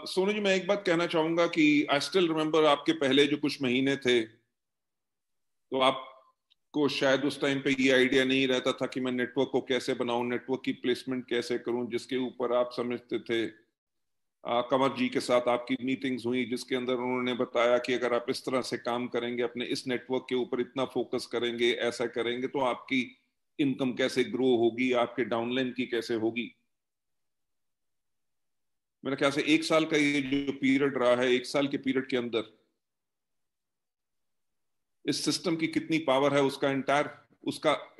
सोनू जी, मैं एक बात कहना चाहूंगा कि आई स्टिल रिमेम्बर आपके पहले जो कुछ महीने थे, तो आपको शायद उस टाइम पे ये आइडिया नहीं रहता था कि मैं नेटवर्क को कैसे बनाऊं, नेटवर्क की प्लेसमेंट कैसे करूं, जिसके ऊपर आप समझते थे। कंवर जी के साथ आपकी मीटिंग्स हुई जिसके अंदर उन्होंने बताया कि अगर आप इस तरह से काम करेंगे, अपने इस नेटवर्क के ऊपर इतना फोकस करेंगे, ऐसा करेंगे, तो आपकी इनकम कैसे ग्रो होगी, आपके डाउनलाइन की कैसे होगी। मेरे ख्याल से 1 साल का ये जो पीरियड रहा है, 1 साल के पीरियड के अंदर इस सिस्टम की कितनी पावर है, उसका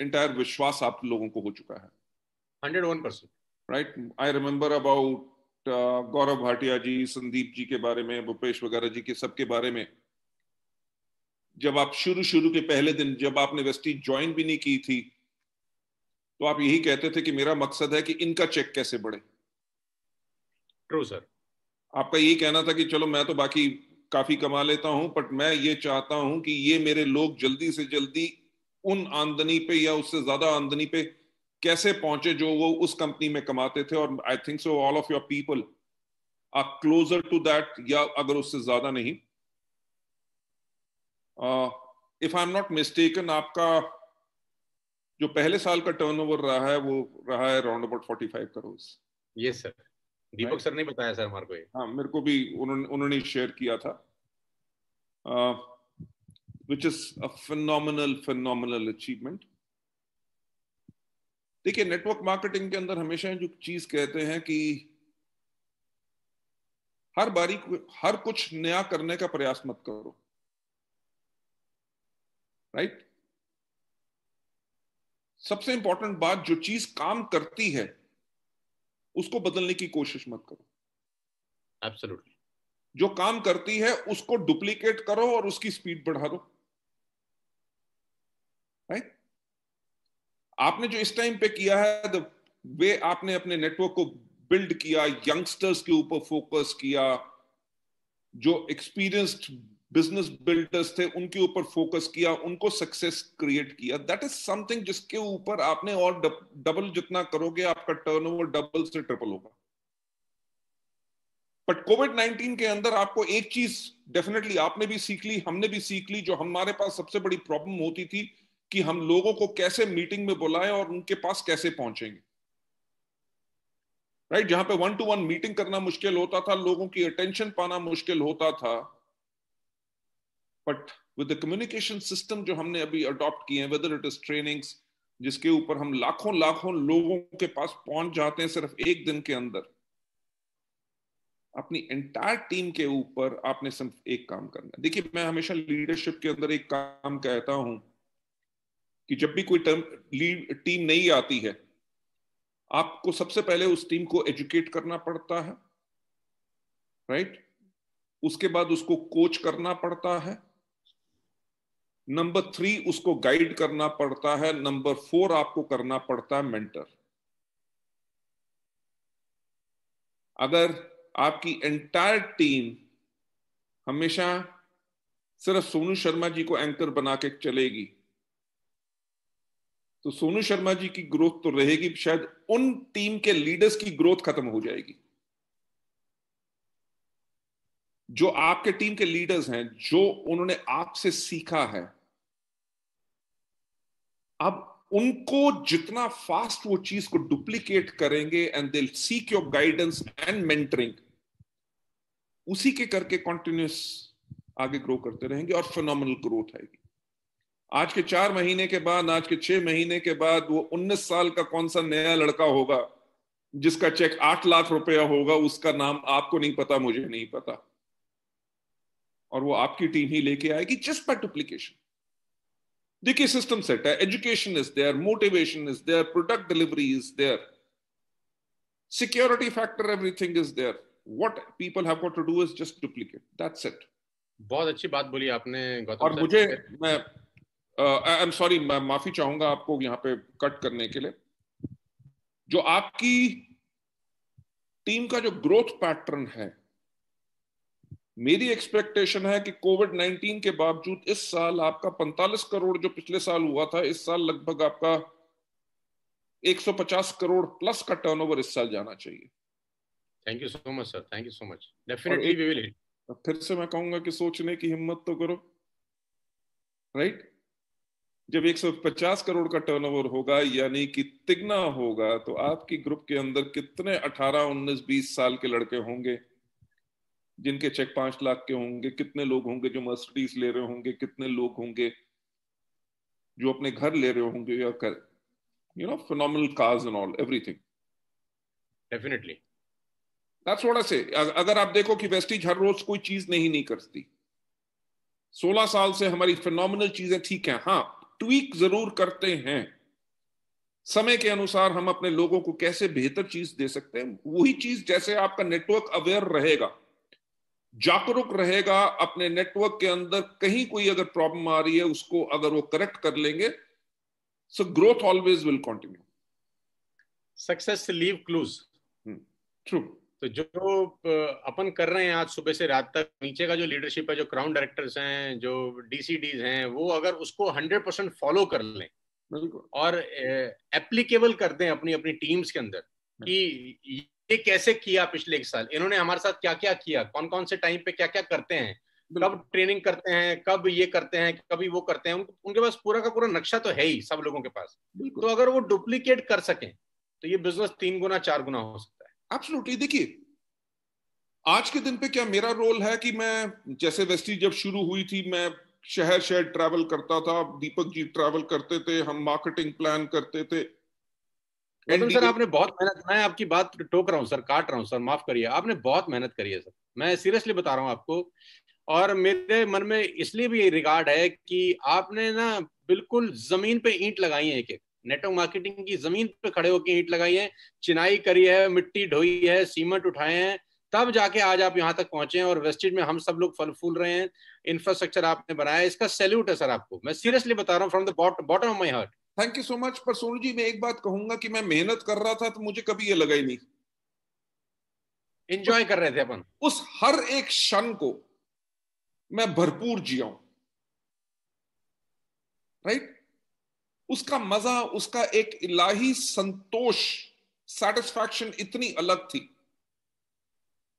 एंटायर विश्वास आप लोगों को हो चुका है। 101%। Right. I remember about Gaurav Bhatia जी, संदीप जी के बारे में, भूपेश वगैरह जी के सबके बारे में, जब आप शुरू के पहले दिन जब आपने वेस्टीज ज्वाइन भी नहीं की थी, तो आप यही कहते थे कि मेरा मकसद है कि इनका चेक कैसे बढ़े। True sir. आपका यही कहना था कि चलो मैं तो बाकी काफी कमा लेता हूं, बट मैं ये चाहता हूं कि ये मेरे लोग जल्दी से जल्दी उन आमदनी पे या उससे ज्यादा आमदनी पे कैसे पहुंचे जो वो उस कंपनी में कमाते थे। और I think so all of your people are closer to that, या अगर उससे ज्यादा नहीं। If I am not mistaken, आपका जो पहले साल का टर्नओवर रहा है वो रहा है around about 45 crore. Yes sir, Deepak sir ने बताया सर हमारे को ये। हाँ, मेरे को भी उन्होंने शेयर किया था, which is a phenomenal achievement। देखिए, नेटवर्क मार्केटिंग के अंदर हमेशा जो चीज कहते हैं कि हर कुछ नया करने का प्रयास मत करो। राइट। सबसे इंपॉर्टेंट बात, जो चीज काम करती है उसको बदलने की कोशिश मत करो। एब्सोल्युटली। जो काम करती है उसको डुप्लीकेट करो और उसकी स्पीड बढ़ा दो। राइट। आपने जो इस टाइम पे किया है, वे आपने अपने नेटवर्क को बिल्ड किया, यंगस्टर्स के ऊपर फोकस किया, जो एक्सपीरियंस्ड बिजनेस बिल्डर्स थे उनके ऊपर फोकस किया, उनको सक्सेस क्रिएट किया। दैट इज समथिंग जिसके ऊपर आपने और डबल जितना करोगे आपका टर्नओवर डबल से ट्रिपल होगा। बट कोविड-19 के अंदर आपको एक चीज डेफिनेटली आपने भी सीख ली, हमने भी सीख ली, जो हमारे पास सबसे बड़ी प्रॉब्लम होती थी कि हम लोगों को कैसे मीटिंग में बुलाएं और उनके पास कैसे पहुंचेंगे। राइट। जहां पे 1-to-1 मीटिंग करना मुश्किल होता था, लोगों की अटेंशन पाना मुश्किल होता था, but with the communication system जो हमने अभी अडॉप्ट किए हैं, वेदर इट इज ट्रेनिंग्स जिसके ऊपर हम लाखों लोगों के पास पहुंच जाते हैं सिर्फ एक दिन के अंदर। अपनी एंटायर टीम के ऊपर आपने सिर्फ एक काम करना है। देखिए, मैं हमेशा लीडरशिप के अंदर एक काम कहता हूं कि जब भी कोई टीम नई आती है, आपको सबसे पहले उस टीम को एजुकेट करना पड़ता है, राइट? उसके बाद उसको कोच करना पड़ता है। नंबर 3 उसको गाइड करना पड़ता है। नंबर 4 आपको करना पड़ता है मेंटर। अगर आपकी एंटायर टीम हमेशा सिर्फ सोनू शर्मा जी को एंकर बना के चलेगी, तो सोनू शर्मा जी की ग्रोथ तो रहेगी, शायद उन टीम के लीडर्स की ग्रोथ खत्म हो जाएगी। जो आपके टीम के लीडर्स हैं, जो उन्होंने आपसे सीखा है, अब उनको जितना फास्ट वो चीज को डुप्लीकेट करेंगे and they seek your guidance and mentoring, उसी के करके कंटिन्यूस आगे ग्रो करते रहेंगे और फिनोमिनल ग्रोथ आएगी। आज के 4 महीने के बाद, आज के 6 महीने के बाद वो 19 साल का कौन सा नया लड़का होगा जिसका चेक 8 लाख रुपया होगा, उसका नाम आपको नहीं पता, मुझे नहीं पता, और वो आपकी टीम ही लेके आएगी जस्ट बाय डुप्लीकेशन। देखिए, सिस्टम सेट है, education is there, motivation is there, product delivery is there, security factor, everything is there. What people have got to do is just duplicate, that's it. बहुत अच्छी बात बोली आपने गौतम और sir. मुझे, मैं आई एम सॉरी, मैं माफी चाहूंगा आपको यहाँ पे कट करने के लिए। जो आपकी टीम का जो ग्रोथ पैटर्न है, मेरी एक्सपेक्टेशन है कि कोविड-19 के बावजूद इस साल आपका 45 करोड़ जो पिछले साल हुआ था, इस साल लगभग आपका 150 करोड़ प्लस का टर्नओवर इस साल जाना चाहिए। Thank you so much sir, thank you so much. और डेफिनेटली वी विल हिट। फिर से मैं कहूंगा कि सोचने की हिम्मत तो करो, राइट? जब 150 करोड़ का टर्नओवर होगा, यानी कि तिगना होगा, तो आपकी ग्रुप के अंदर कितने 18, 19, 20 साल के लड़के होंगे जिनके चेक 5 लाख के होंगे? कितने लोग होंगे जो मर्सिडीज ले रहे होंगे? कितने लोग होंगे जो अपने घर ले रहे होंगे, या कर phenomenal cars and all, everything. Definitely. That's what I say. अगर आप देखो कि वेस्टीज हर रोज कोई चीज नहीं करती, 16 साल से हमारी फिनोमिनल चीजें ठीक है, हाँ, ट्वीक जरूर करते हैं। समय के अनुसार हम अपने लोगों को कैसे बेहतर चीज दे सकते हैं, वही चीज, जैसे आपका नेटवर्क अवेयर रहेगा, जागरूक रहेगा अपने नेटवर्क के अंदर, कहीं कोई अगर प्रॉब्लम आ रही है उसको अगर वो करेक्ट कर लेंगे, so growth always will continue. Success leave clues. True. तो जो अपन कर रहे हैं आज सुबह से रात तक, नीचे का जो लीडरशिप है, जो क्राउन डायरेक्टर्स हैं, जो डीसीडीज हैं, वो अगर उसको 100% फॉलो कर लें और एप्लीकेबल कर दें अपनी अपनी टीम्स के अंदर कि ये कैसे किया पिछले 1 साल, इन्होंने हमारे साथ क्या क्या किया, कौन कौन से टाइम पे क्या क्या करते हैं, कब ट्रेनिंग करते हैं, कब ये करते हैं, कभी वो करते हैं, उनके पास पूरा का पूरा नक्शा तो है ही सब लोगों के पास। तो अगर वो डुप्लीकेट कर सकें तो ये बिजनेस 3 गुना 4 गुना हो सकता है। एब्सोल्युटली। देखिए, आज के दिन पे क्या मेरा रोल है कि मैं, जैसे वेस्टीज जब शुरू हुई थी, मैं शहर शहर ट्रैवल करता था, दीपक जी ट्रैवल करते थे, हम मार्केटिंग प्लान करते थे। गौतम सर, आपने बहुत मेहनत, मैं आपकी बात टोक रहा हूँ सर, काट रहा हूँ सर, माफ करिए, आपने बहुत मेहनत करी है सर, मैं सीरियसली बता रहा हूँ आपको। और मेरे मन में इसलिए भी रिगार्ड है कि आपने ना बिल्कुल जमीन पे ईंट लगाई है, एक एक नेटवर्क मार्केटिंग की जमीन पे खड़े होकर ईंट लगाई है, चिनाई करी है, मिट्टी ढोई है, सीमेंट उठाए हैं, तब जाके आज आप यहाँ तक पहुंचे हैं और वेस्टेज में हम सब लोग फल फूल रहे हैं। इंफ्रास्ट्रक्चर आपने बनाया है, इसका सैल्यूट है सर आपको, मैं सीरियसली बता रहा हूँ from the bottom of my heart. Thank you so much. पर सोनू जी, मैं एक बात कहूंगा कि मैं मेहनत कर रहा था तो मुझे कभी ये लगा ही नहीं। एंजॉय कर रहे थे अपन, उस हर एक क्षण को मैं भरपूर जिया हूं, राइट? उसका मजा, उसका एक इलाही संतोष, सेटिस्फैक्शन इतनी अलग थी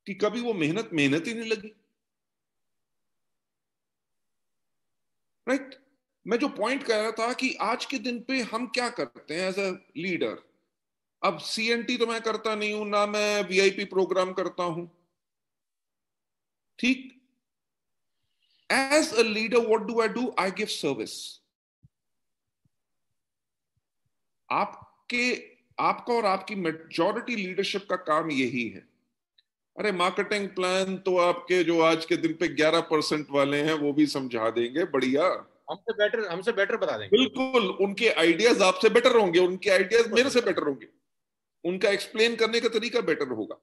कि कभी वो मेहनत मेहनत ही नहीं लगी, राइट? मैं जो पॉइंट कह रहा था कि आज के दिन पे हम क्या करते हैं एज अ लीडर। अब सीएनटी तो मैं करता नहीं हूं ना, मैं वीआईपी प्रोग्राम करता हूं, ठीक? As a leader what do I do? I give service. आपके आपका और आपकी मेजॉरिटी लीडरशिप का काम यही है। अरे मार्केटिंग प्लान तो आपके जो आज के दिन पे 11% वाले हैं वो भी समझा देंगे, बढ़िया। हमसे बेटर बता देंगे। बिल्कुल, उनके आइडियाज आपसे बेटर होंगे, उनके आइडियाज मेरे से बेटर होंगे, उनका एक्सप्लेन करने का तरीका बेटर होगा।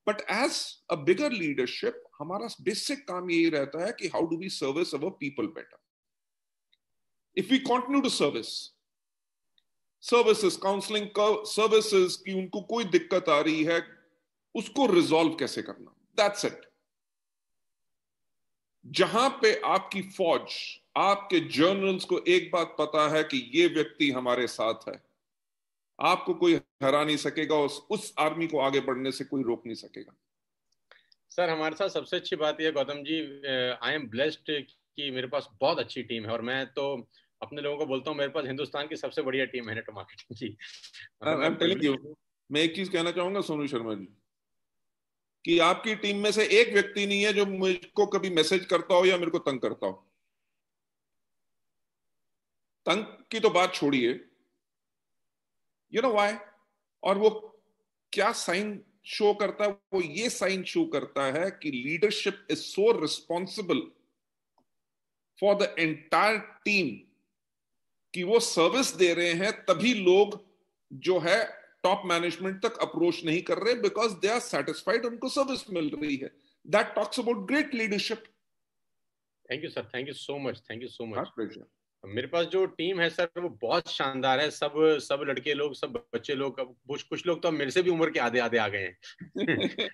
But as a bigger leadership हमारा बेसिक काम यही रहता है कि how do we service our people better. If we continue to services counselling services की उनको कोई दिक्कत आ रही है, उसको रिजॉल्व कैसे करना, दैट्स इट। जहां पे आपकी फौज, आपके जर्नल्स को एक बात पता है कि ये व्यक्ति हमारे साथ है, आपको कोई हरा नहीं सकेगा, उस आर्मी को आगे बढ़ने से कोई रोक नहीं सकेगा। सर हमारे साथ सबसे अच्छी बात यह Gautam ji, I am blessed कि मेरे पास बहुत अच्छी टीम है, और मैं तो अपने लोगों को बोलता हूँ मेरे पास हिंदुस्तान की सबसे बढ़िया टीम है नेटवर्क मार्केटिंग की। मैं एक चीज कहना चाहूंगा सोनू शर्मा जी, कि आपकी टीम में से एक व्यक्ति नहीं है जो मुझको कभी मैसेज करता हो या मेरे को तंग करता हो। तंग की तो बात छोड़िए, यू नो व्हाई, और वो क्या साइन शो करता है, वो ये साइन शो करता है कि leadership is so responsible for the entire team कि वो सर्विस दे रहे हैं, तभी लोग जो है टॉप मैनेजमेंट तक अप्रोच नहीं कर रहे, बिकॉज दे आर सेटिस्फाइड, उनको सर्विस मिल रही है। That talks about great leadership. Thank you sir, thank you so much, thank you so much. Pleasure. मेरे पास जो टीम है सर वो बहुत शानदार है, सब सब लड़के लोग, सब बच्चे लोग, कुछ लोग तो मेरे से भी उम्र के आधे आधे आ गए हैं।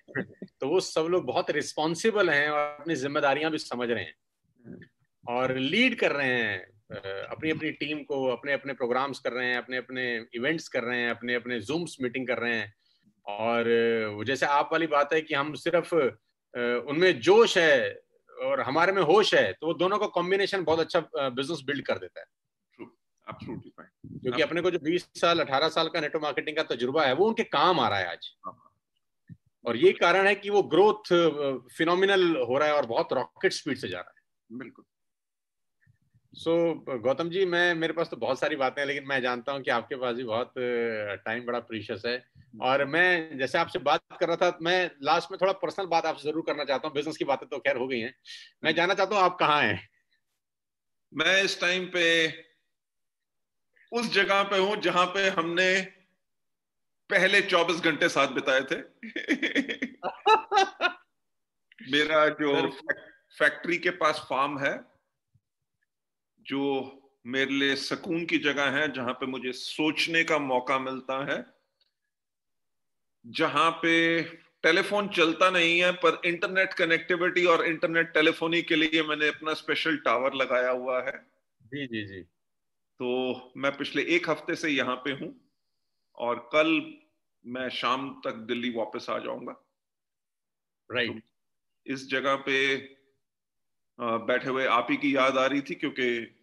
तो वो सब लोग बहुत रिस्पॉन्सिबल हैं और अपनी जिम्मेदारियां भी समझ रहे हैं और लीड कर रहे हैं अपनी अपनी टीम को, अपने अपने प्रोग्राम्स कर रहे हैं, अपने अपने इवेंट्स कर रहे हैं, अपने अपने जूम्स मीटिंग कर रहे हैं। और जैसे आप वाली बात है कि हम सिर्फ उनमें जोश है और हमारे में होश है, तो वो दोनों का कॉम्बिनेशन बहुत अच्छा बिजनेस बिल्ड कर देता है। क्योंकि अपने को जो 20 साल 18 साल का नेटवर्क मार्केटिंग का तजुर्बा है वो उनके काम आ रहा है आज, और ये कारण है कि वो ग्रोथ फिनोमिनल हो रहा है और बहुत रॉकेट स्पीड से जा रहा है। बिल्कुल। सो गौतम जी, मेरे पास तो बहुत सारी बातें हैं, लेकिन मैं जानता हूं कि आपके पास भी बहुत टाइम बड़ा प्रीशियस है, और मैं जैसे आपसे बात कर रहा था, मैं लास्ट में थोड़ा पर्सनल बात आपसे जरूर करना चाहता हूं। बिजनेस की बातें तो खैर हो गई हैं, मैं जानना चाहता हूं आप कहाँ हैं। मैं इस टाइम पे उस जगह पे हूं जहां पे हमने पहले 24 घंटे साथ बिताए थे। मेरा जो फैक्ट्री के पास फार्म है, जो मेरे लिए सुकून की जगह है, जहां पे मुझे सोचने का मौका मिलता है, जहां पे टेलीफोन चलता नहीं है पर इंटरनेट कनेक्टिविटी और इंटरनेट टेलीफोनी के लिए मैंने अपना स्पेशल टावर लगाया हुआ है। जी जी जी। तो मैं पिछले एक हफ्ते से यहाँ पे हूं और कल मैं शाम तक दिल्ली वापस आ जाऊंगा। राइट। तो इस जगह पे बैठे हुए आप ही की याद आ रही थी, क्योंकि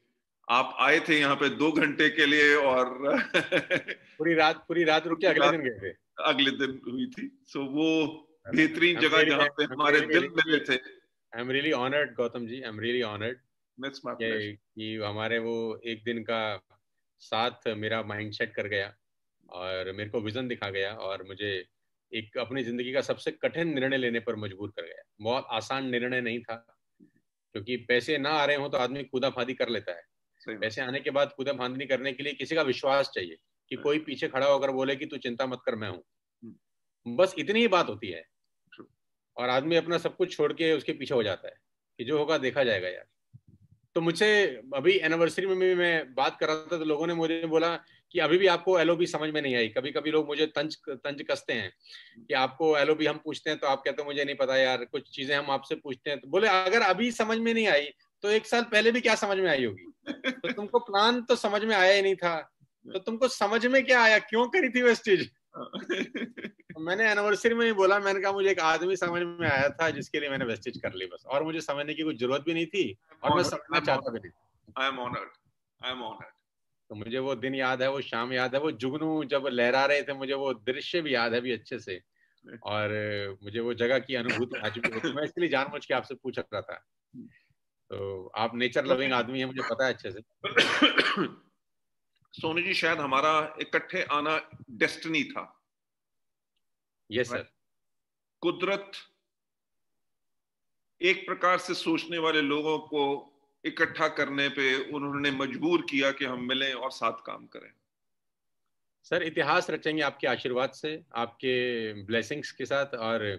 आप आए थे यहाँ पे 2 घंटे के लिए और पूरी रात रुक के अगले दिन गए थे। अगले दिन हुई थी। सो वो बेहतरीन जगह जहाँ पे हमारे दिल मिले थे। I am really honoured Gautam ji, I am really honoured कि हमारे वो एक दिन का साथ मेरा माइंड सेट कर गया और मेरे को विजन दिखा गया, और मुझे एक अपनी जिंदगी का सबसे कठिन निर्णय लेने पर मजबूर कर गया। बहुत आसान निर्णय नहीं था, क्योंकि पैसे ना आ रहे हो तो आदमी कूदाफांदी कर लेता है। पैसे आने के बाद कूदाफांदी करने के लिए किसी का विश्वास चाहिए कि कोई पीछे खड़ा होकर बोले कि तू चिंता मत कर, मैं हूं। बस इतनी ही बात होती है, और आदमी अपना सब कुछ छोड़ के उसके पीछे हो जाता है कि जो होगा देखा जाएगा यार। तो मुझसे अभी एनिवर्सरी में भी मैं बात कर रहा था, तो लोगों ने मुझे बोला कि अभी भी आपको एलओबी समझ में नहीं आई। कभी कभी लोग मुझे तंज कसते हैं कि आपको एलओबी हम पूछते हैं तो आप कहते हो मुझे नहीं पता यार, कुछ चीजें हम आपसे पूछते हैं। तो बोले अगर अभी समझ में नहीं आई तो 1 साल पहले भी क्या समझ में आई होगी। तो तुमको प्लान तो समझ में आया ही नहीं था, तो तुमको समझ में क्या आया, क्यों करी थी वो चीज। मैंने एनिवर्सरी में ही बोला, मैंने कहा मुझे एक आदमी समझ में आया था जिसके लिए मैंने वेस्टेज कर ली बस, और मुझे समझने की कोई जरूरत भी नहीं थी और मैं समझना चाहता भी नहीं। I am honoured. तो मुझे वो दिन याद है, वो शाम याद है, वो जुगनू जब लहरा रहे थे, मुझे वो दृश्य भी याद है भी अच्छे से, और मुझे वो जगह की अनुभूति आज भी होती है। मैं इसलिए जानबूझ के आपसे पूछ रहा था। तो आप नेचर लविंग आदमी है, मुझे पता है अच्छे से। सोनू जी, शायद हमारा इकट्ठे आना डेस्टिनी था। Yes sir. कुदरत एक प्रकार से सोचने वाले लोगों को इकट्ठा करने पे उन्होंने मजबूर किया कि हम मिलें और साथ काम करें। सर इतिहास रचेंगे आपके आशीर्वाद से, आपके ब्लेसिंग्स के साथ। और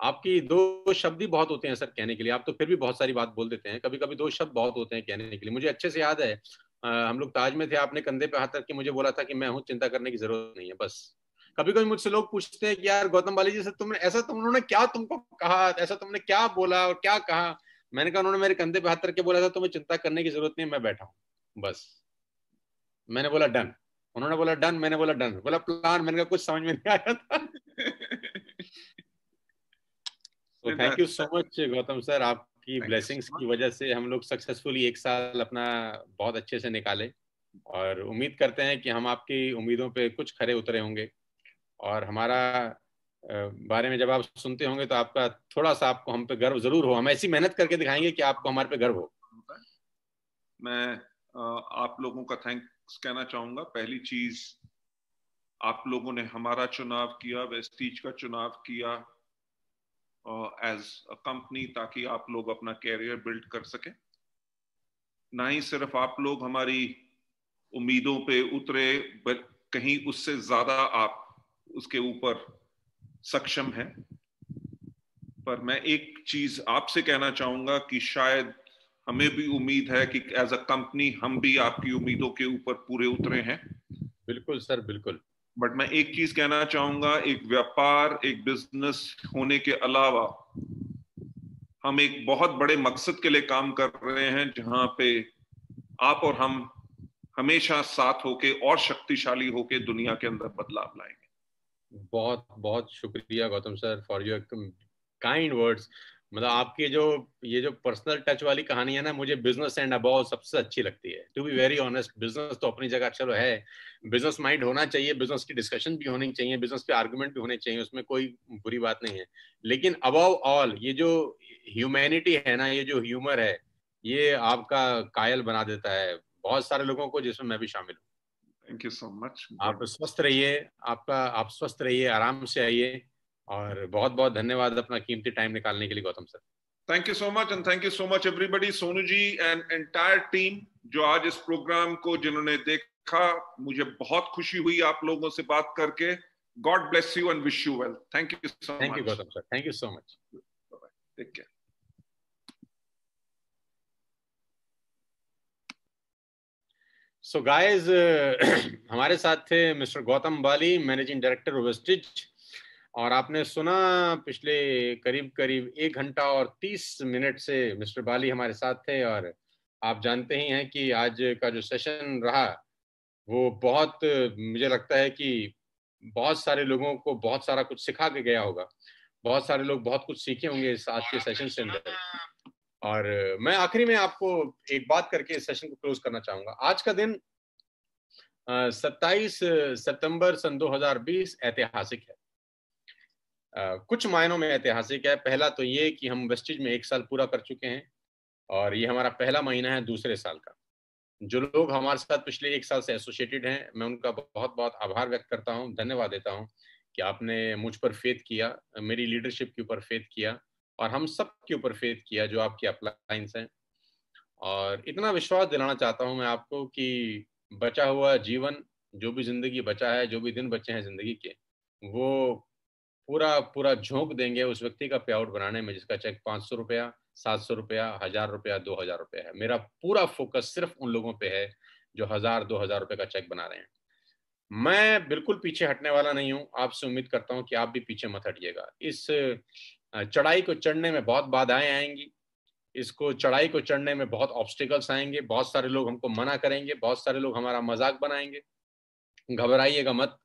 आपकी दो शब्द ही बहुत होते हैं सर कहने के लिए। आप तो फिर भी बहुत सारी बात बोल देते हैं, कभी कभी दो शब्द बहुत होते हैं कहने के लिए। मुझे अच्छे से याद है, हम लोग ताज में थे, आपने कंधे पे हाथ रख के मुझे बोला था कि मैं हूँ, चिंता करने की जरूरत नहीं है बस। कभी कभी मुझसे लोग पूछते हैं कि यार गौतम बाली जी से तुमने ऐसा, उन्होंने क्या तुमको कहा, ऐसा तुमने क्या बोला और क्या कहा। मैंने कहा उन्होंने मेरे कंधे पे हाथ रख के बोला था तुम्हें चिंता करने की जरूरत नहीं है, मैं बैठा हूँ बस। मैंने बोला डन, उन्होंने बोला डन, मैंने बोला डन, बोला प्लान, मैंने कहा कुछ समझ में नहीं आया था। तो thank you so much Gautam sir, आपकी ब्लेसिंग्स की वजह से हम लोग सक्सेसफुली एक साल अपना बहुत अच्छे से निकाले। और उम्मीद करते हैं कि हम आपकी उम्मीदों पे कुछ खरे उतरे होंगे। और हमारा बारे में जब आप सुनते होंगे तो आपका थोड़ा सा, आपको हम पे गर्व जरूर हो। हम ऐसी मेहनत करके दिखाएंगे कि आपको हमारे पे गर्व हो। मैं आप लोगों का थैंक्स कहना चाहूंगा। पहली चीज, आप लोगों ने हमारा चुनाव किया, वेस्टीज का चुनाव किया एज अ कंपनी, ताकि आप लोग अपना कैरियर बिल्ड कर सके। ना ही सिर्फ आप लोग हमारी उम्मीदों पे उतरे, कहीं उससे ज्यादा आप उसके ऊपर सक्षम हैं। पर मैं एक चीज आपसे कहना चाहूंगा कि शायद हमें भी उम्मीद है कि एज अ कंपनी हम भी आपकी उम्मीदों के ऊपर पूरे उतरे हैं। बिल्कुल सर, बिल्कुल। बट मैं एक चीज कहना चाहूंगा, एक व्यापार, एक बिजनेस होने के अलावा हम एक बहुत बड़े मकसद के लिए काम कर रहे हैं, जहां पे आप और हम हमेशा साथ होके और शक्तिशाली होके दुनिया के अंदर बदलाव लाएंगे। बहुत बहुत शुक्रिया Gautam sir for your kind words. मतलब आपके जो ये जो पर्सनल टच वाली कहानी है ना, मुझे बिजनेस एंड अबाउट सबसे अच्छी लगती है, to be very honest. Business तो अपनी जगह चलो है, बिजनेस माइंड होना चाहिए, बिजनेस की डिस्कशन भी होनी चाहिए, बिजनेस पे आर्गुमेंट भी होने चाहिए, उसमें कोई बुरी बात नहीं है। लेकिन अबव ऑल ये जो ह्यूमैनिटी है ना, ये जो ह्यूमर है, ये आपका कायल बना देता है बहुत सारे लोगों को, जिसमें मैं भी शामिल हूँ। Thank you so much. आप स्वस्थ रहिए, आप स्वस्थ रहिए, आराम से आइए। और बहुत बहुत धन्यवाद अपना कीमती टाइम निकालने के लिए Gautam sir. Thank you so much and thank you so much everybody, Sonu ji and entire team जो आज इस प्रोग्राम को जिन्होंने देखा। मुझे बहुत खुशी हुई आप लोगों से बात करके। God bless you and wish you well. Thank you so thank you much. Gautam sir, thank you so much. Take care. So guys, हमारे साथ थे Mr Gautam Bali, managing director Vestige. और आपने सुना पिछले करीब करीब 1 घंटा और 30 मिनट से मिस्टर बाली हमारे साथ थे। और आप जानते ही हैं कि आज का जो सेशन रहा वो बहुत, मुझे लगता है कि बहुत सारे लोगों को बहुत सारा कुछ सिखा के गया होगा। बहुत सारे लोग बहुत कुछ सीखे होंगे इस आज के सेशन से अंदर। और मैं आखिरी में आपको एक बात करके इस सेशन को क्लोज करना चाहूंगा। आज का दिन 27 सितंबर सन 2020 ऐतिहासिक है। कुछ मायनों में ऐतिहासिक है। पहला तो ये कि हम वेस्टिज में 1 साल पूरा कर चुके हैं और ये हमारा पहला महीना है दूसरे साल का। जो लोग हमारे साथ पिछले 1 साल से एसोसिएटेड हैं, मैं उनका बहुत बहुत आभार व्यक्त करता हूँ, धन्यवाद देता हूँ कि आपने मुझ पर फेथ किया, मेरी लीडरशिप के ऊपर फेथ किया और हम सब के ऊपर फेथ किया जो आपके अपलाइंस हैं। और इतना विश्वास दिलाना चाहता हूँ मैं आपको कि बचा हुआ जीवन, जो भी जिंदगी बचा है, जो भी दिन बचे हैं जिंदगी के, वो पूरा पूरा झोंक देंगे उस व्यक्ति का पे आउट बनाने में जिसका चेक 500 रुपया, 700 रुपया, 1000 रुपया, 2000 रुपया है। मेरा पूरा फोकस सिर्फ उन लोगों पे है जो 1000, 2000 रुपए का चेक बना रहे हैं। मैं बिल्कुल पीछे हटने वाला नहीं हूं। आपसे उम्मीद करता हूं कि आप भी पीछे मत हटिएगा। इस चढ़ाई को चढ़ने में बहुत बाधाएं आएंगी, इसको चढ़ाई को चढ़ने में बहुत ऑब्स्टिकल्स आएंगे, बहुत सारे लोग हमको मना करेंगे, बहुत सारे लोग हमारा मजाक बनाएंगे। घबराइएगा मत,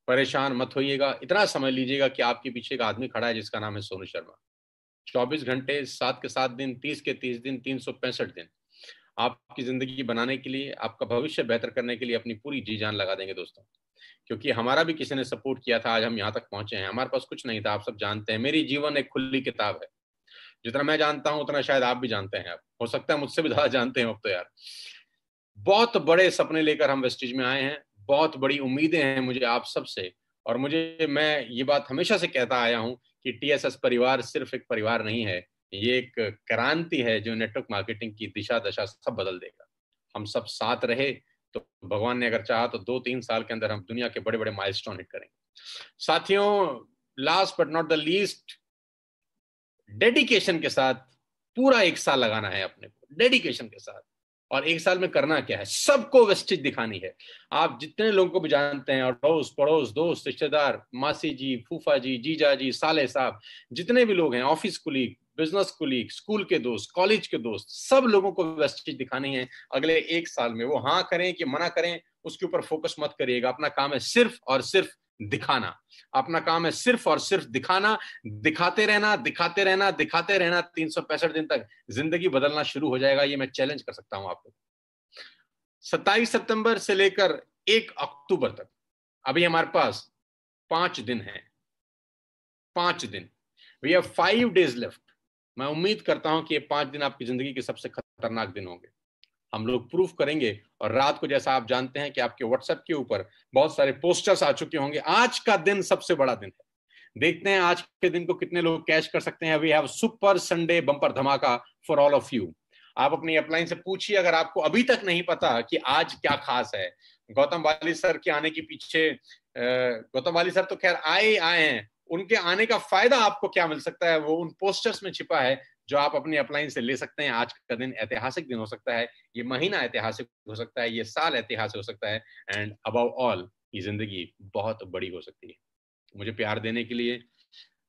परेशान मत होइएगा। इतना समझ लीजिएगा कि आपके पीछे एक आदमी खड़ा है जिसका नाम है सोनू शर्मा। 24 घंटे 7 के 7 दिन, 30 के 30 दिन, 365 दिन आपकी जिंदगी बनाने के लिए, आपका भविष्य बेहतर करने के लिए अपनी पूरी जी जान लगा देंगे दोस्तों। क्योंकि हमारा भी किसी ने सपोर्ट किया था, आज हम यहाँ तक पहुंचे हैं। हमारे पास कुछ नहीं था, आप सब जानते हैं। मेरी जीवन एक खुली किताब है। जितना मैं जानता हूं उतना शायद आप भी जानते हैं। आप हो सकता है मुझसे भी ज्यादा जानते हैं अब तो यार। बहुत बड़े सपने लेकर हम वेस्टिज में आए हैं, बहुत बड़ी उम्मीदें हैं मुझे आप सबसे। और मैं ये बात हमेशा से कहता आया हूं कि टीएसएस परिवार सिर्फ एक परिवार नहीं है, ये एक क्रांति है जो नेटवर्क मार्केटिंग की दिशा दशा सब बदल देगा। हम सब साथ रहे तो भगवान ने अगर चाहा तो 2-3 साल के अंदर हम दुनिया के बड़े बड़े माइलस्टोन हिट करेंगे। साथियों, last but not the least, dedication के साथ पूरा 1 साल लगाना है अपने को, डेडिकेशन के साथ। और 1 साल में करना क्या है, सबको वेस्टेज दिखानी है। आप जितने लोगों को भी जानते हैं, अड़ोस पड़ोस दोस्त रिश्तेदार, मासी जी, फूफा जी, जीजा जी, साले साहब, जितने भी लोग हैं, office colleague, business colleague, school के दोस्त, कॉलेज के दोस्त, सब लोगों को वेस्टेज दिखानी है अगले 1 साल में। वो हाँ करें कि मना करें उसके ऊपर फोकस मत करिएगा। अपना काम है सिर्फ और सिर्फ दिखाना। अपना काम है सिर्फ और सिर्फ दिखाना, दिखाते रहना, दिखाते रहना, दिखाते रहना। 365 दिन तक जिंदगी बदलना शुरू हो जाएगा। ये मैं चैलेंज कर सकता हूं आपको। 27 सितंबर से लेकर 1 अक्टूबर तक अभी हमारे पास 5 दिन है। 5 दिन, वी हैव 5 डेज लेफ्ट। मैं उम्मीद करता हूं कि ये 5 दिन आपकी जिंदगी के सबसे खतरनाक दिन होंगे। हम लोग प्रूफ करेंगे। और रात को, जैसा आप जानते हैं कि आपके व्हाट्सएप के ऊपर बहुत सारे पोस्टर्स आ चुके होंगे, आज का दिन सबसे बड़ा दिन है। देखते हैं आज के दिन को कितने लोग कैश कर सकते हैं। We have super Sunday bumper धमाका फॉर ऑल ऑफ यू। आप अपनी अपलाइन से पूछिए, अगर आपको अभी तक नहीं पता कि आज क्या खास है। गौतम वाली सर के आने के पीछे, गौतम वाली सर तो खैर आए हैं, उनके आने का फायदा आपको क्या मिल सकता है वो उन पोस्टर्स में छिपा है जो आप अपनी अपलाइन से ले सकते हैं। आज का दिन ऐतिहासिक दिन हो सकता है, ये महीना ऐतिहासिक हो सकता है, ये साल ऐतिहासिक हो सकता है, एंड अबव ऑल ये जिंदगी बहुत बड़ी हो सकती है। मुझे प्यार देने के लिए,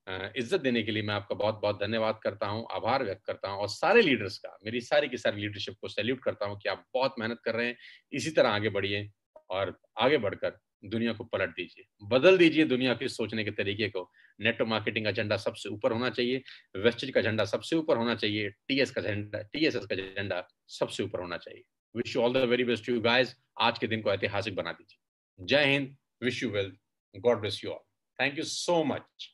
इज्जत देने के लिए मैं आपका बहुत बहुत धन्यवाद करता हूं, आभार व्यक्त करता हूं। और सारे लीडर्स का, मेरी सारी की सारी लीडरशिप को सैल्यूट करता हूं कि आप बहुत मेहनत कर रहे हैं। इसी तरह आगे बढ़िए और आगे बढ़कर दुनिया को पलट दीजिए, बदल दीजिए दुनिया के सोचने के तरीके को। नेटवर्क मार्केटिंग का एजेंडा सबसे ऊपर होना चाहिए, वेस्टेज का एजेंडा सबसे ऊपर होना चाहिए, टीएसएस का एजेंडा सबसे ऊपर होना चाहिए। Wish you all the very best you guys. आज के दिन को ऐतिहासिक बना दीजिए। जय Hind, wish you well, God bless you all. Thank you so much.